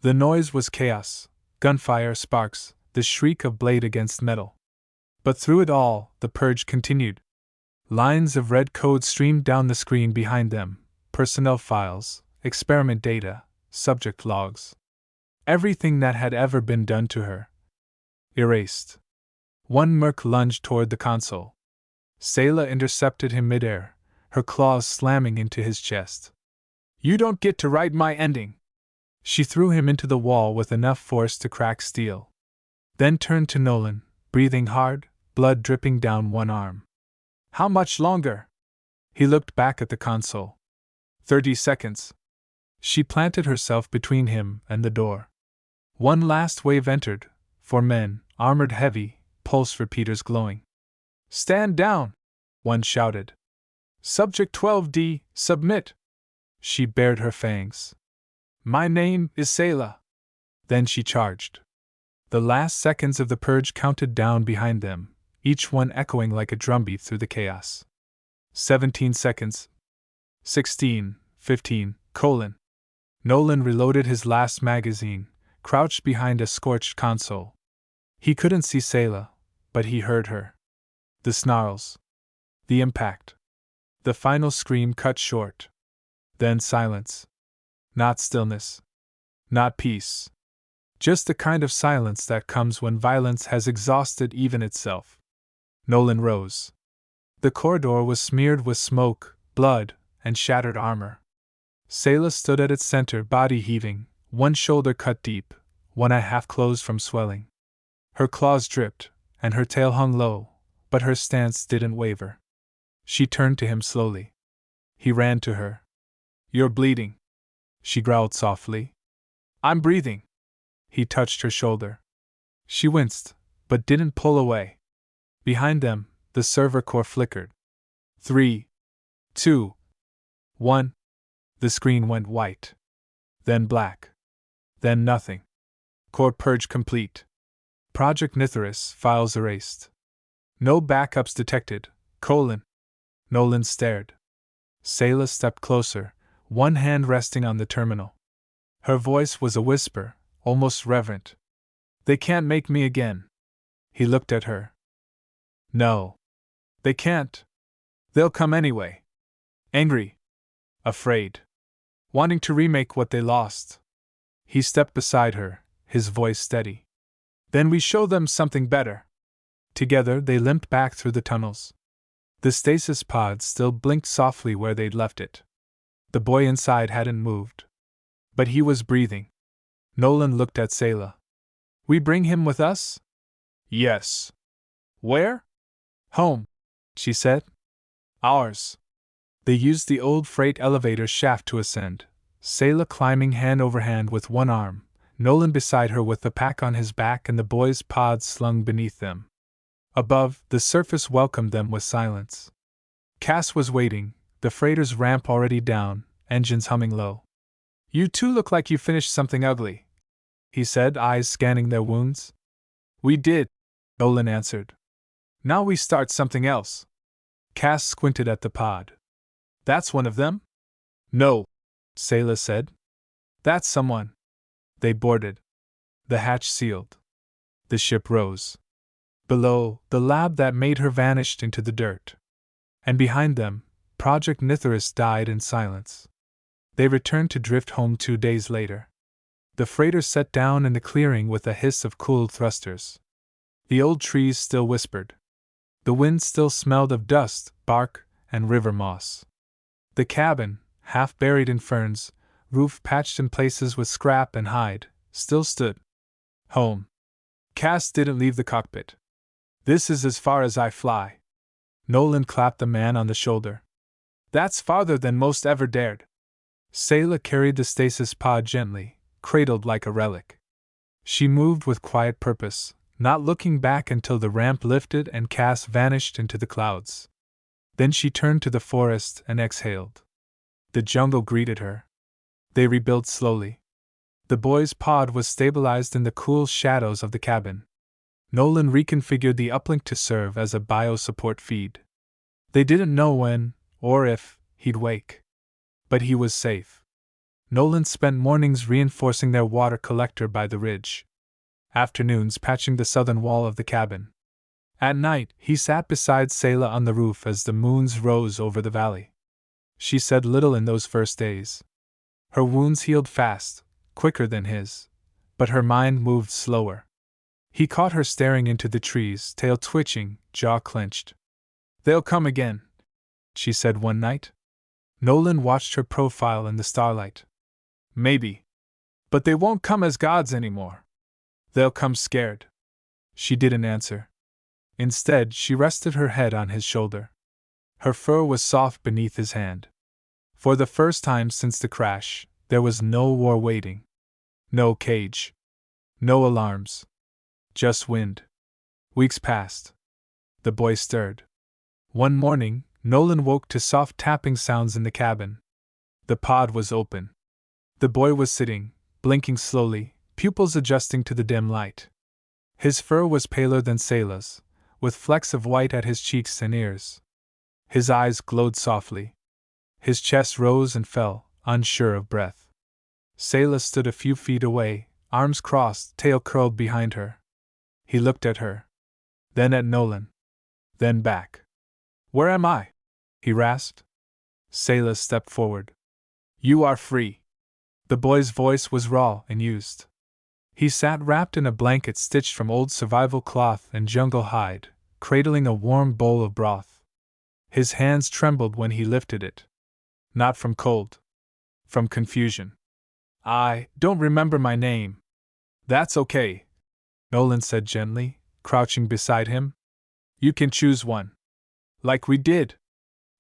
The noise was chaos, gunfire, sparks, the shriek of blade against metal. But through it all, the purge continued. Lines of red code streamed down the screen behind them, personnel files, experiment data, subject logs. Everything that had ever been done to her. Erased. One merc lunged toward the console. Sayla intercepted him midair, her claws slamming into his chest. You don't get to write my ending. She threw him into the wall with enough force to crack steel. Then turned to Nolan, breathing hard, blood dripping down one arm. How much longer? He looked back at the console. 30 seconds. She planted herself between him and the door. One last wave entered, 4 men, armored heavy, pulse repeaters glowing. "Stand down!" one shouted. "Subject 12D, submit!" She bared her fangs. "My name is Selah." Then she charged. The last seconds of the purge counted down behind them, each one echoing like a drumbeat through the chaos. 17 seconds. 16, 15, colon. Nolan reloaded his last magazine, crouched behind a scorched console. He couldn't see Selah, but he heard her. The snarls. The impact. The final scream cut short. Then silence. Not stillness. Not peace. Just the kind of silence that comes when violence has exhausted even itself. Nolan rose. The corridor was smeared with smoke, blood, and shattered armor. Selah stood at its center, body heaving, one shoulder cut deep, one eye half closed from swelling. Her claws dripped, and her tail hung low, but her stance didn't waver. She turned to him slowly. He ran to her. "You're bleeding," she growled softly. "I'm breathing." He touched her shoulder. She winced, but didn't pull away. Behind them, the server core flickered. 3, 2, 1. The screen went white. Then black. Then nothing. Core purge complete. Project Nithorus files erased. No backups detected, colon. Nolan stared. Selah stepped closer, one hand resting on the terminal. Her voice was a whisper, almost reverent. "They can't make me again." He looked at her. "No. They can't. They'll come anyway. Angry. Afraid. Wanting to remake what they lost." He stepped beside her, his voice steady. "Then we show them something better." Together they limped back through the tunnels. The stasis pod still blinked softly where they'd left it. The boy inside hadn't moved. But he was breathing. Nolan looked at Selah. "We bring him with us?" "Yes." "Where?" "Home," she said. "Ours." They used the old freight elevator shaft to ascend, Selah climbing hand over hand with one arm, Nolan beside her with the pack on his back and the boy's pods slung beneath them. Above, the surface welcomed them with silence. Cass was waiting, the freighter's ramp already down, engines humming low. "You two look like you finished something ugly," he said, eyes scanning their wounds. "We did," Nolan answered. "Now we start something else." Cass squinted at the pod. "That's one of them?" "No," Selah said. "That's someone." They boarded. The hatch sealed. The ship rose. Below, the lab that made her vanished into the dirt. And behind them, Project Nithorus died in silence. They returned to drift home 2 days later. The freighter set down in the clearing with a hiss of cooled thrusters. The old trees still whispered. The wind still smelled of dust, bark, and river moss. The cabin, half buried in ferns, roof patched in places with scrap and hide, still stood. Home. Cass didn't leave the cockpit. "This is as far as I fly." Nolan clapped the man on the shoulder. "That's farther than most ever dared." Selah carried the stasis pod gently, cradled like a relic. She moved with quiet purpose, not looking back until the ramp lifted and Cass vanished into the clouds. Then she turned to the forest and exhaled. The jungle greeted her. They rebuilt slowly. The boy's pod was stabilized in the cool shadows of the cabin. Nolan reconfigured the uplink to serve as a bio-support feed. They didn't know when, or if, he'd wake. But he was safe. Nolan spent mornings reinforcing their water collector by the ridge. Afternoons patching the southern wall of the cabin. At night, he sat beside Selah on the roof as the moons rose over the valley. She said little in those first days. Her wounds healed fast, quicker than his, but her mind moved slower. He caught her staring into the trees, tail twitching, jaw clenched. "They'll come again," she said one night. Nolan watched her profile in the starlight. "Maybe. But they won't come as gods anymore. They'll come scared." She didn't answer. Instead, she rested her head on his shoulder. Her fur was soft beneath his hand. For the first time since the crash, there was no war waiting. No cage. No alarms. Just wind. Weeks passed. The boy stirred. One morning, Nolan woke to soft tapping sounds in the cabin. The pod was open. The boy was sitting, blinking slowly, pupils adjusting to the dim light. His fur was paler than Selah's, with flecks of white at his cheeks and ears. His eyes glowed softly. His chest rose and fell, unsure of breath. Selah stood a few feet away, arms crossed, tail curled behind her. He looked at her. Then at Nolan. Then back. "Where am I?" he rasped. Selah stepped forward. "You are free." The boy's voice was raw and used. He sat wrapped in a blanket stitched from old survival cloth and jungle hide, cradling a warm bowl of broth. His hands trembled when he lifted it. Not from cold. From confusion. "I don't remember my name." "That's okay," Nolan said gently, crouching beside him. "You can choose one. Like we did."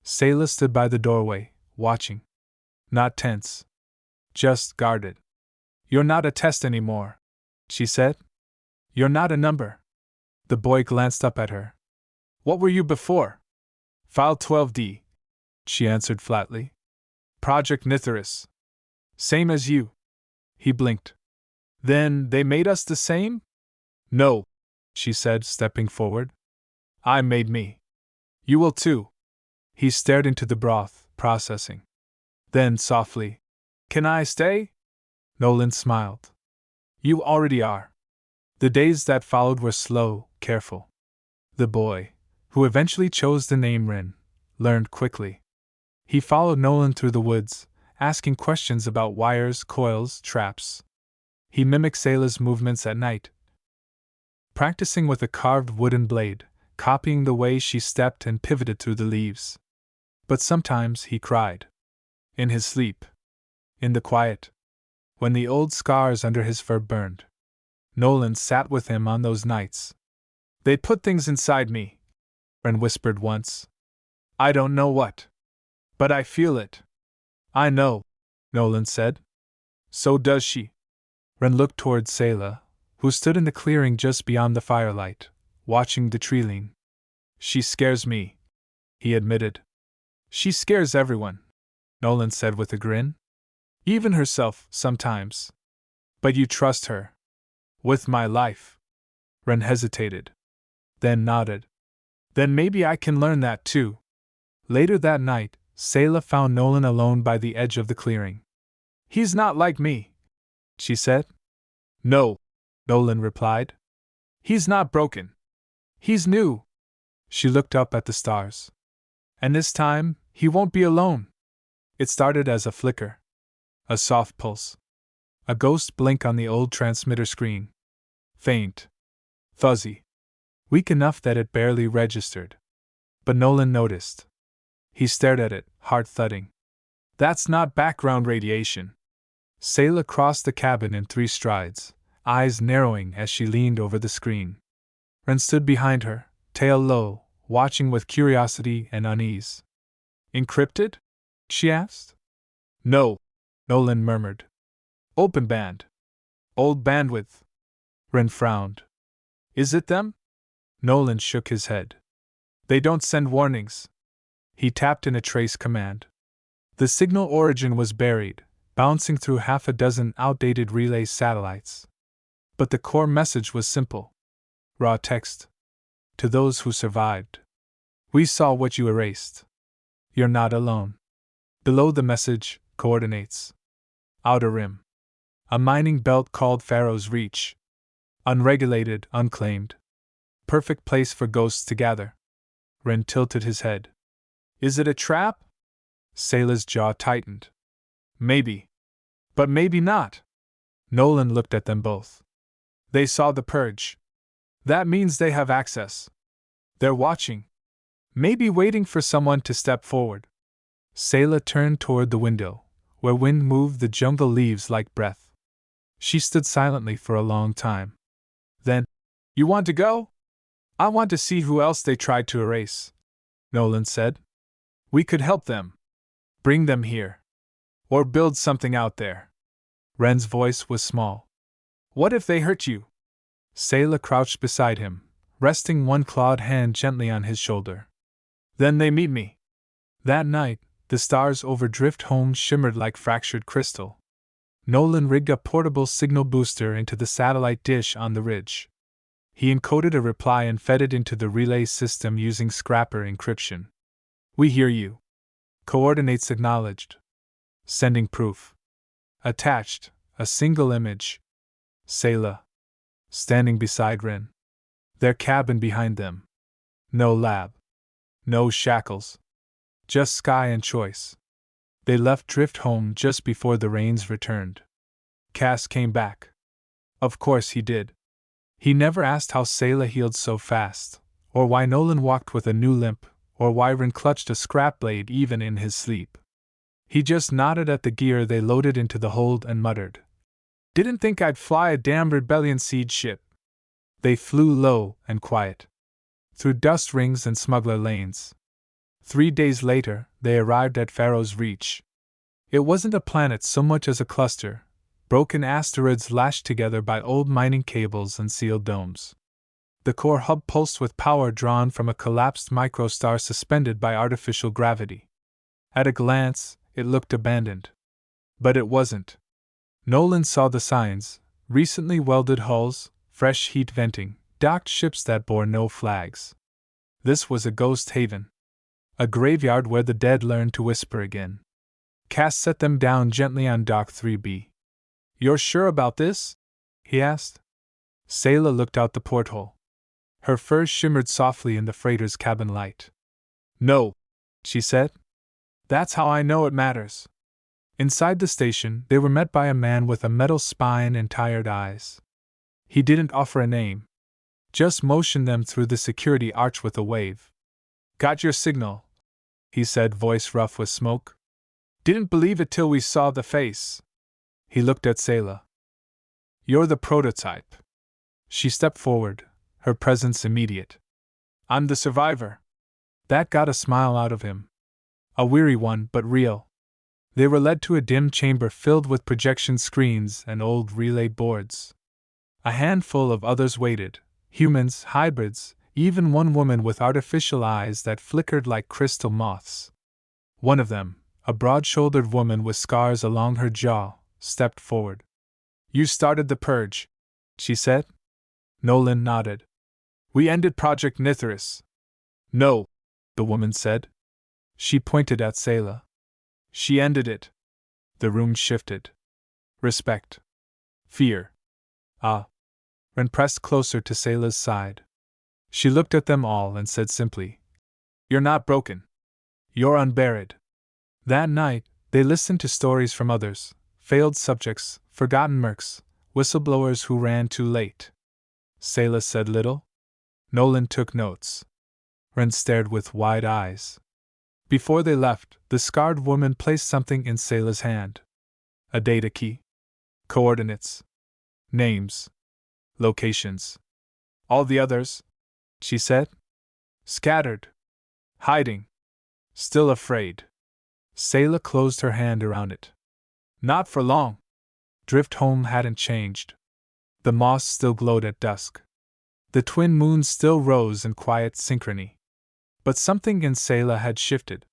Selah stood by the doorway, watching. Not tense. Just guarded. "You're not a test anymore," she said. "You're not a number." The boy glanced up at her. "What were you before?" "File 12D," she answered flatly. "Project Nithurus." "Same as you." He blinked. "Then they made us the same?" "No," she said, stepping forward. "I made me. You will too." He stared into the broth, processing. Then, softly, "Can I stay?" Nolan smiled. "You already are." The days that followed were slow, careful. The boy, who eventually chose the name Rin, learned quickly. He followed Nolan through the woods, asking questions about wires, coils, traps. He mimicked Selah's movements at night, practicing with a carved wooden blade, copying the way she stepped and pivoted through the leaves. But sometimes he cried. In his sleep. In the quiet. When the old scars under his fur burned. Nolan sat with him on those nights. "They put things inside me," Ren whispered once. "I don't know what. But I feel it." "I know," Nolan said. "So does she." Ren looked toward Selah, who stood in the clearing just beyond the firelight, watching the treeling. "She scares me," he admitted. "She scares everyone," Nolan said with a grin. "Even herself, sometimes. But you trust her." "With my life." Ren hesitated. Then nodded. "Then maybe I can learn that too." Later that night, Selah found Nolan alone by the edge of the clearing. "He's not like me," she said. "No," Nolan replied. "He's not broken. He's new." She looked up at the stars. "And this time, he won't be alone." It started as a flicker. A soft pulse. A ghost blink on the old transmitter screen. Faint. Fuzzy. Weak enough that it barely registered. But Nolan noticed. He stared at it, heart thudding. "That's not background radiation." Selah crossed the cabin in 3 strides, eyes narrowing as she leaned over the screen. Ren stood behind her, tail low, watching with curiosity and unease. "Encrypted?" she asked. "No," Nolan murmured. "Open band. Old bandwidth." Ren frowned. "Is it them?" Nolan shook his head. "They don't send warnings." He tapped in a trace command. The signal origin was buried, bouncing through 6 outdated relay satellites. But the core message was simple. Raw text. To those who survived. "We saw what you erased. You're not alone." Below the message, coordinates. Outer rim. A mining belt called Pharaoh's Reach. Unregulated, unclaimed. Perfect place for ghosts to gather. Ren tilted his head. "Is it a trap?" Selah's jaw tightened. "Maybe. But maybe not." Nolan looked at them both. "They saw the purge. That means they have access. They're watching. Maybe waiting for someone to step forward." Selah turned toward the window, where wind moved the jungle leaves like breath. She stood silently for a long time. Then, "You want to go?" "I want to see who else they tried to erase," Nolan said. "We could help them. Bring them here. Or build something out there." Ren's voice was small. "What if they hurt you?" Sayla crouched beside him, resting one clawed hand gently on his shoulder. Then they meet me. That night, the stars over Drift Home shimmered like fractured crystal. Nolan rigged a portable signal booster into the satellite dish on the ridge. He encoded a reply and fed it into the relay system using scrapper encryption. We hear you. Coordinates acknowledged. Sending proof. Attached, a single image. Sayla. Standing beside Rin. Their cabin behind them. No lab. No shackles. Just sky and choice. They left Drift Home just before the rains returned. Cass came back. Of course he did. He never asked how Sayla healed so fast, or why Nolan walked with a new limp, or why Rin clutched a scrap blade even in his sleep. He just nodded at the gear they loaded into the hold and muttered, "Didn't think I'd fly a damn rebellion siege ship." They flew low and quiet, through dust rings and smuggler lanes. 3 days later, they arrived at Pharaoh's Reach. It wasn't a planet so much as a cluster, broken asteroids lashed together by old mining cables and sealed domes. The core hub pulsed with power drawn from a collapsed microstar suspended by artificial gravity. At a glance, it looked abandoned. But it wasn't. Nolan saw the signs: recently welded hulls, fresh heat venting, docked ships that bore no flags. This was a ghost haven. A graveyard where the dead learned to whisper again. Cass set them down gently on Dock 3B. "You're sure about this?" he asked. Sayla looked out the porthole. Her furs shimmered softly in the freighter's cabin light. "No," she said. "That's how I know it matters." Inside the station, they were met by a man with a metal spine and tired eyes. He didn't offer a name. Just motioned them through the security arch with a wave. "Got your signal," he said, voice rough with smoke. "Didn't believe it till we saw the face." He looked at Sayla. "You're the prototype." She stepped forward, her presence immediate. "I'm the survivor." That got a smile out of him. A weary one, but real. They were led to a dim chamber filled with projection screens and old relay boards. A handful of others waited, humans, hybrids, even one woman with artificial eyes that flickered like crystal moths. One of them, a broad-shouldered woman with scars along her jaw, stepped forward. "You started the purge," she said. Nolan nodded. "We ended Project Nithris." "No," the woman said. She pointed at Sayla. "She ended it." The room shifted. Respect. Fear. Ah. Ren pressed closer to Sayla's side. She looked at them all and said simply, "You're not broken. You're unburied." That night, they listened to stories from others, failed subjects, forgotten mercs, whistleblowers who ran too late. Sayla said little. Nolan took notes. Ren stared with wide eyes. Before they left, the scarred woman placed something in Sayla's hand. A data key. Coordinates. Names. Locations. "All the others," she said. "Scattered. Hiding. Still afraid." Sayla closed her hand around it. "Not for long." Drift Home hadn't changed. The moss still glowed at dusk. The twin moons still rose in quiet synchrony. But something in Sayla had shifted.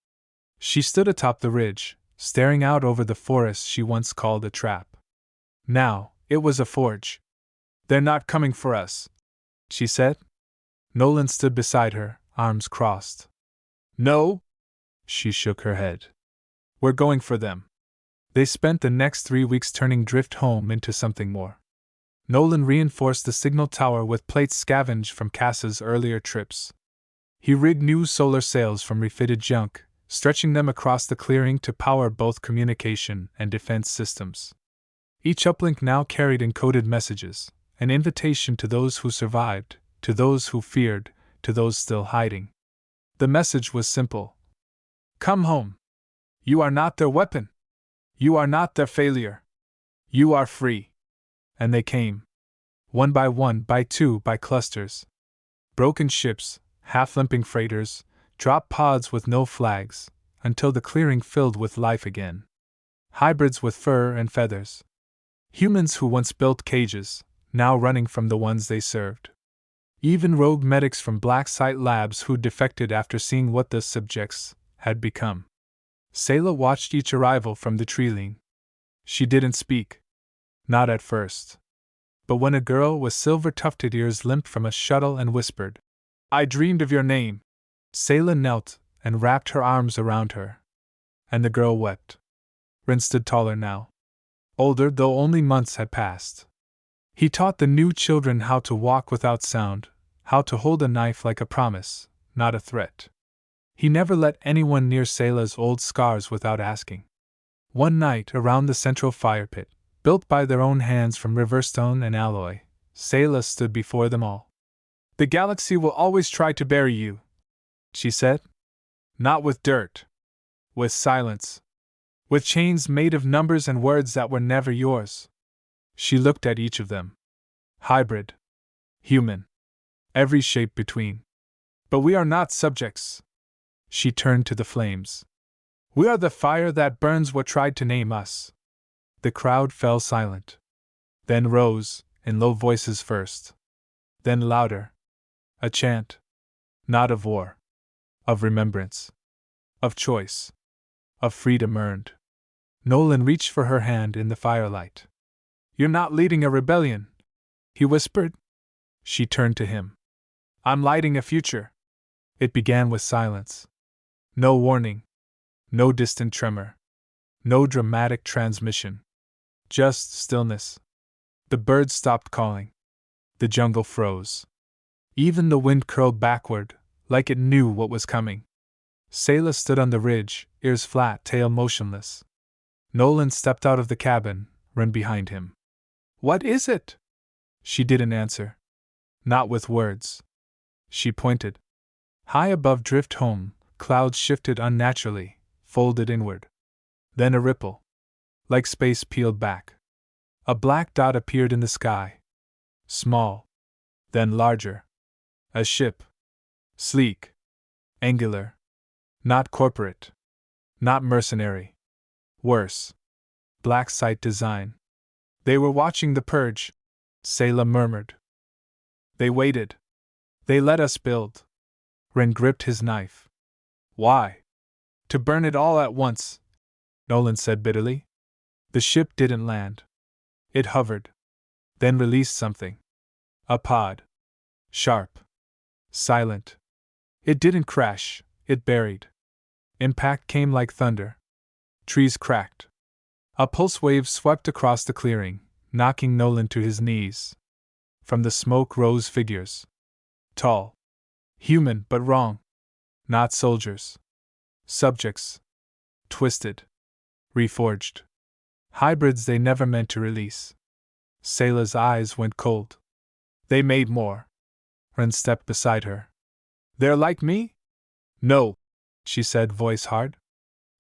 She stood atop the ridge, staring out over the forest she once called a trap. Now, it was a forge. "They're not coming for us," she said. Nolan stood beside her, arms crossed. "No?" She shook her head. "We're going for them." They spent the next 3 weeks turning Drift Home into something more. Nolan reinforced the signal tower with plates scavenged from Cass's earlier trips. He rigged new solar sails from refitted junk, stretching them across the clearing to power both communication and defense systems. Each uplink now carried encoded messages, an invitation to those who survived, to those who feared, to those still hiding. The message was simple. "Come home. You are not their weapon. You are not their failure. You are free." And they came. One, by two, by clusters. Broken ships, half-limping freighters, drop pods with no flags, until the clearing filled with life again. Hybrids with fur and feathers. Humans who once built cages, now running from the ones they served. Even rogue medics from blacksite labs who defected after seeing what the subjects had become. Sayla watched each arrival from the treeline. She didn't speak. Not at first. But when a girl with silver-tufted ears limped from a shuttle and whispered, "I dreamed of your name," Sayla knelt and wrapped her arms around her. And the girl wept. Ren stood taller now. Older, though only months had passed. He taught the new children how to walk without sound, how to hold a knife like a promise, not a threat. He never let anyone near Sayla's old scars without asking. One night, around the central fire pit, built by their own hands from riverstone and alloy, Sayla stood before them all. "The galaxy will always try to bury you," she said. "Not with dirt. With silence. With chains made of numbers and words that were never yours." She looked at each of them. Hybrid. Human. Every shape between. "But we are not subjects." She turned to the flames. "We are the fire that burns what tried to name us." The crowd fell silent. Then rose, in low voices first. Then louder. A chant. Not of war. Of remembrance. Of choice. Of freedom earned. Nolan reached for her hand in the firelight. "You're not leading a rebellion," he whispered. She turned to him. "I'm lighting a future." It began with silence. No warning. No distant tremor. No dramatic transmission. Just stillness. The birds stopped calling. The jungle froze. Even the wind curled backward, like it knew what was coming. Sayla stood on the ridge, ears flat, tail motionless. Nolan stepped out of the cabin, ran behind him. "What is it?" She didn't answer. Not with words. She pointed. High above Drift Home, clouds shifted unnaturally, folded inward. Then a ripple. Like space peeled back. A black dot appeared in the sky. Small. Then larger. A ship. Sleek. Angular. Not corporate. Not mercenary. Worse. Blacksite design. "They were watching the purge," Sayla murmured. "They waited. They let us build." Ren gripped his knife. "Why?" "To burn it all at once," Nolan said bitterly. The ship didn't land. It hovered. Then released something. A pod. Sharp. Silent. It didn't crash, it buried. Impact came like thunder. Trees cracked. A pulse wave swept across the clearing, knocking Nolan to his knees. From the smoke rose figures. Tall. Human, but wrong. Not soldiers. Subjects. Twisted. Reforged. Hybrids they never meant to release. Sayla's eyes went cold. "They made more." Ren stepped beside her. "They're like me?" "No," she said, voice hard.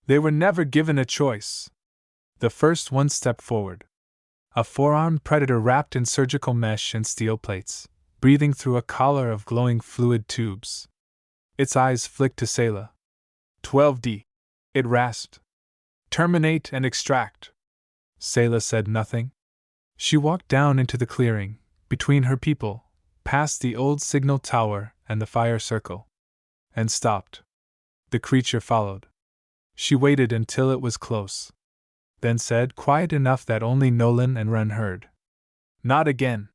"They were never given a choice." The first one stepped forward. A four-armed predator wrapped in surgical mesh and steel plates, breathing through a collar of glowing fluid tubes. Its eyes flicked to Sayla. 12D. It rasped. "Terminate and extract." Sayla said nothing. She walked down into the clearing, between her people, past the old signal tower and the fire circle. And stopped. The creature followed. She waited until it was close. Then said, quiet enough that only Nolan and Ren heard, "Not again."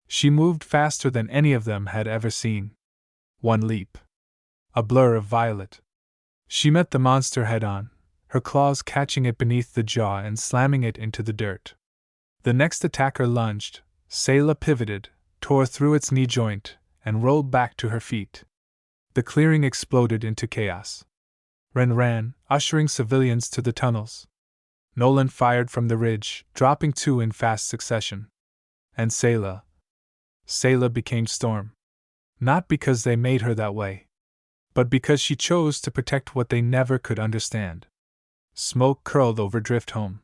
She moved faster than any of them had ever seen. One leap. A blur of violet. She met the monster head-on, her claws catching it beneath the jaw and slamming it into the dirt. The next attacker lunged. Sayla pivoted, tore through its knee joint, and rolled back to her feet. The clearing exploded into chaos. Ren ran, ushering civilians to the tunnels. Nolan fired from the ridge, dropping two in fast succession. And Sayla became Storm. Not because they made her that way, but because she chose to protect what they never could understand. Smoke curled over Drift Home.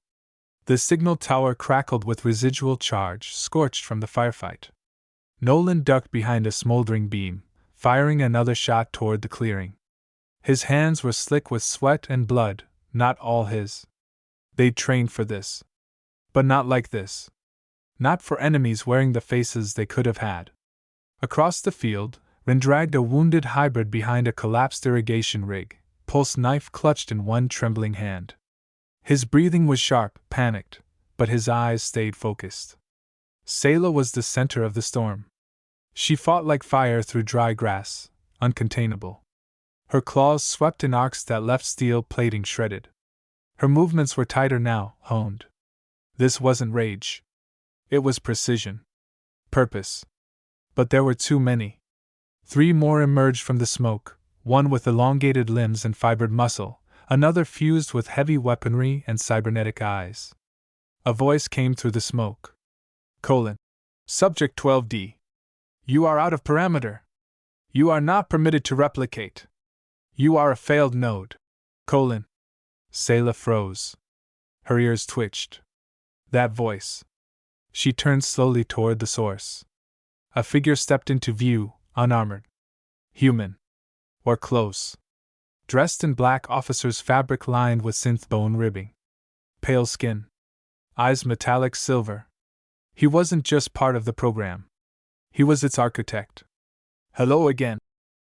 The signal tower crackled with residual charge scorched from the firefight. Nolan ducked behind a smoldering beam, firing another shot toward the clearing. His hands were slick with sweat and blood, not all his. They'd trained for this. But not like this. not for enemies wearing the faces they could have had. Across the field, Rin dragged a wounded hybrid behind a collapsed irrigation rig, pulse knife clutched in one trembling hand. His breathing was sharp, panicked, but his eyes stayed focused. Sayla was the center of the storm. She fought like fire through dry grass, uncontainable. Her claws swept in arcs that left steel plating shredded. Her movements were tighter now, honed. This wasn't rage. It was precision. Purpose. But there were too many. 3 more emerged from the smoke, one with elongated limbs and fibered muscle, another fused with heavy weaponry and cybernetic eyes. A voice came through the smoke. Subject 12D. You are out of parameter. You are not permitted to replicate. You are a failed node. Sayla froze. Her ears twitched. That voice. She turned slowly toward the source. A figure stepped into view, unarmored. Human. Or close. Dressed in black officer's fabric lined with synth bone ribbing. Pale skin. Eyes metallic silver. He wasn't just part of the program. He was its architect. Hello again,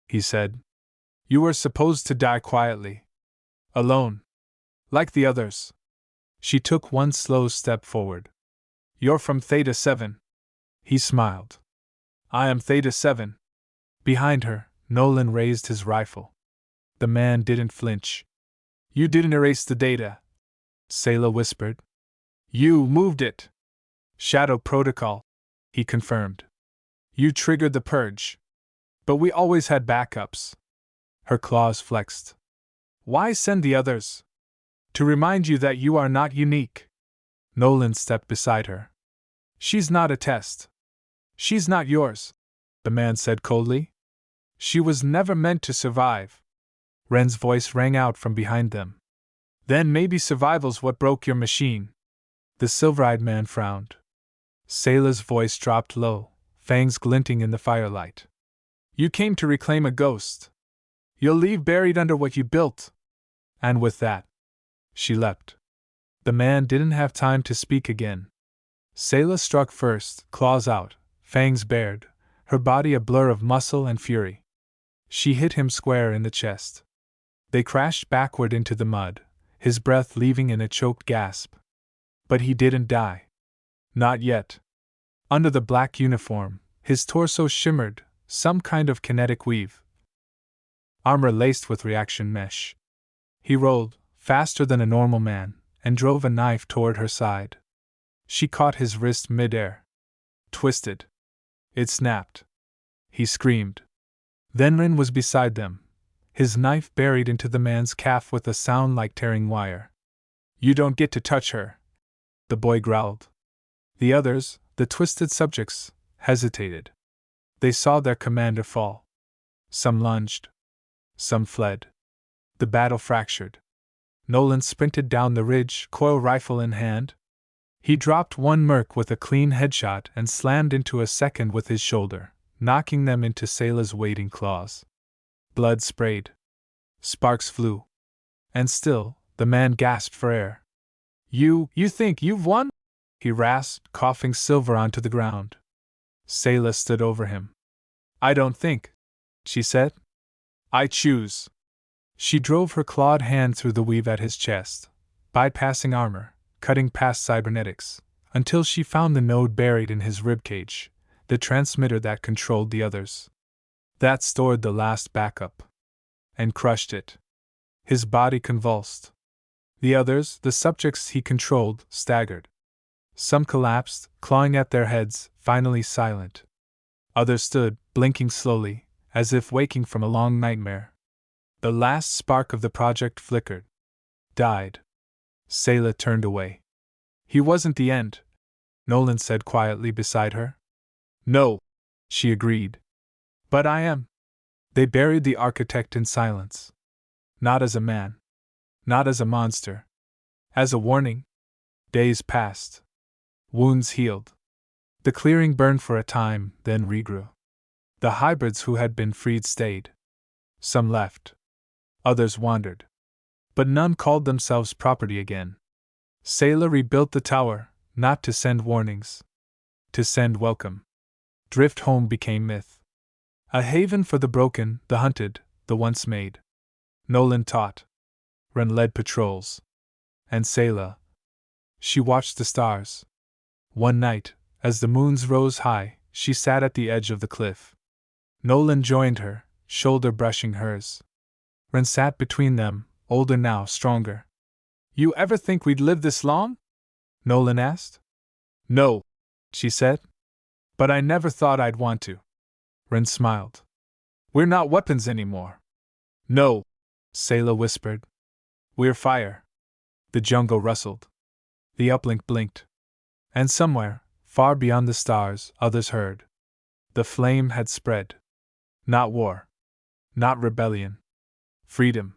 he said. You were supposed to die quietly. Alone. Like the others. She took one slow step forward. You're from Theta 7. He smiled. I am Theta 7. Behind her, Nolan raised his rifle. The man didn't flinch. You didn't erase the data, Sayla whispered. You moved it. Shadow Protocol, he confirmed. You triggered the purge. But we always had backups. Her claws flexed. Why send the others? To remind you that you are not unique. Nolan stepped beside her. She's not a test. She's not yours, the man said coldly. She was never meant to survive. Ren's voice rang out from behind them. Then maybe survival's what broke your machine. The silver-eyed man frowned. Sayla's voice dropped low, fangs glinting in the firelight. You came to reclaim a ghost. You'll leave buried under what you built. And with that, she leapt. The man didn't have time to speak again. Sayla struck first, claws out, fangs bared, her body a blur of muscle and fury. She hit him square in the chest. They crashed backward into the mud, his breath leaving in a choked gasp. But he didn't die. Not yet. Under the black uniform, his torso shimmered, some kind of kinetic weave. Armor laced with reaction mesh. He rolled, faster than a normal man, and drove a knife toward her side. She caught his wrist mid-air. Twisted. It snapped. He screamed. Then Rin was beside them, his knife buried into the man's calf with a sound like tearing wire. You don't get to touch her, the boy growled. The others, the twisted subjects, hesitated. They saw their commander fall. Some lunged. Some fled. The battle fractured. Nolan sprinted down the ridge, coil rifle in hand. He dropped one merc with a clean headshot and slammed into a second with his shoulder, knocking them into Sayla's waiting claws. Blood sprayed. Sparks flew. And still, the man gasped for air. You think you've won? He rasped, coughing silver onto the ground. Sayla stood over him. I don't think, she said. I choose. She drove her clawed hand through the weave at his chest, bypassing armor, cutting past cybernetics, until she found the node buried in his ribcage, the transmitter that controlled the others. That stored the last backup. And crushed it. His body convulsed. The others, the subjects he controlled, staggered. Some collapsed, clawing at their heads, finally silent. Others stood, blinking slowly, as if waking from a long nightmare. The last spark of the project flickered. Died. Sayla turned away. He wasn't the end, Nolan said quietly beside her. No, she agreed. But I am. They buried the architect in silence. Not as a man. Not as a monster. As a warning. Days passed. Wounds healed. The clearing burned for a time, then regrew. The hybrids who had been freed stayed. Some left. Others wandered. But none called themselves property again. Sayla rebuilt the tower, not to send warnings. to send welcome. Drift home became myth. A haven for the broken, the hunted, the once made. Nolan taught. Ren led patrols. And Selah. She watched the stars. One night, as the moons rose high, she sat at the edge of the cliff. Nolan joined her, shoulder brushing hers. Ren sat between them, older now, stronger. You ever think we'd live this long? Nolan asked. No, she said. But I never thought I'd want to. Ren smiled. We're not weapons anymore. No, Selah whispered. We're fire. The jungle rustled. The uplink blinked. And somewhere, far beyond the stars, others heard. The flame had spread. Not war. Not rebellion. Freedom.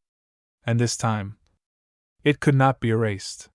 And this time, it could not be erased.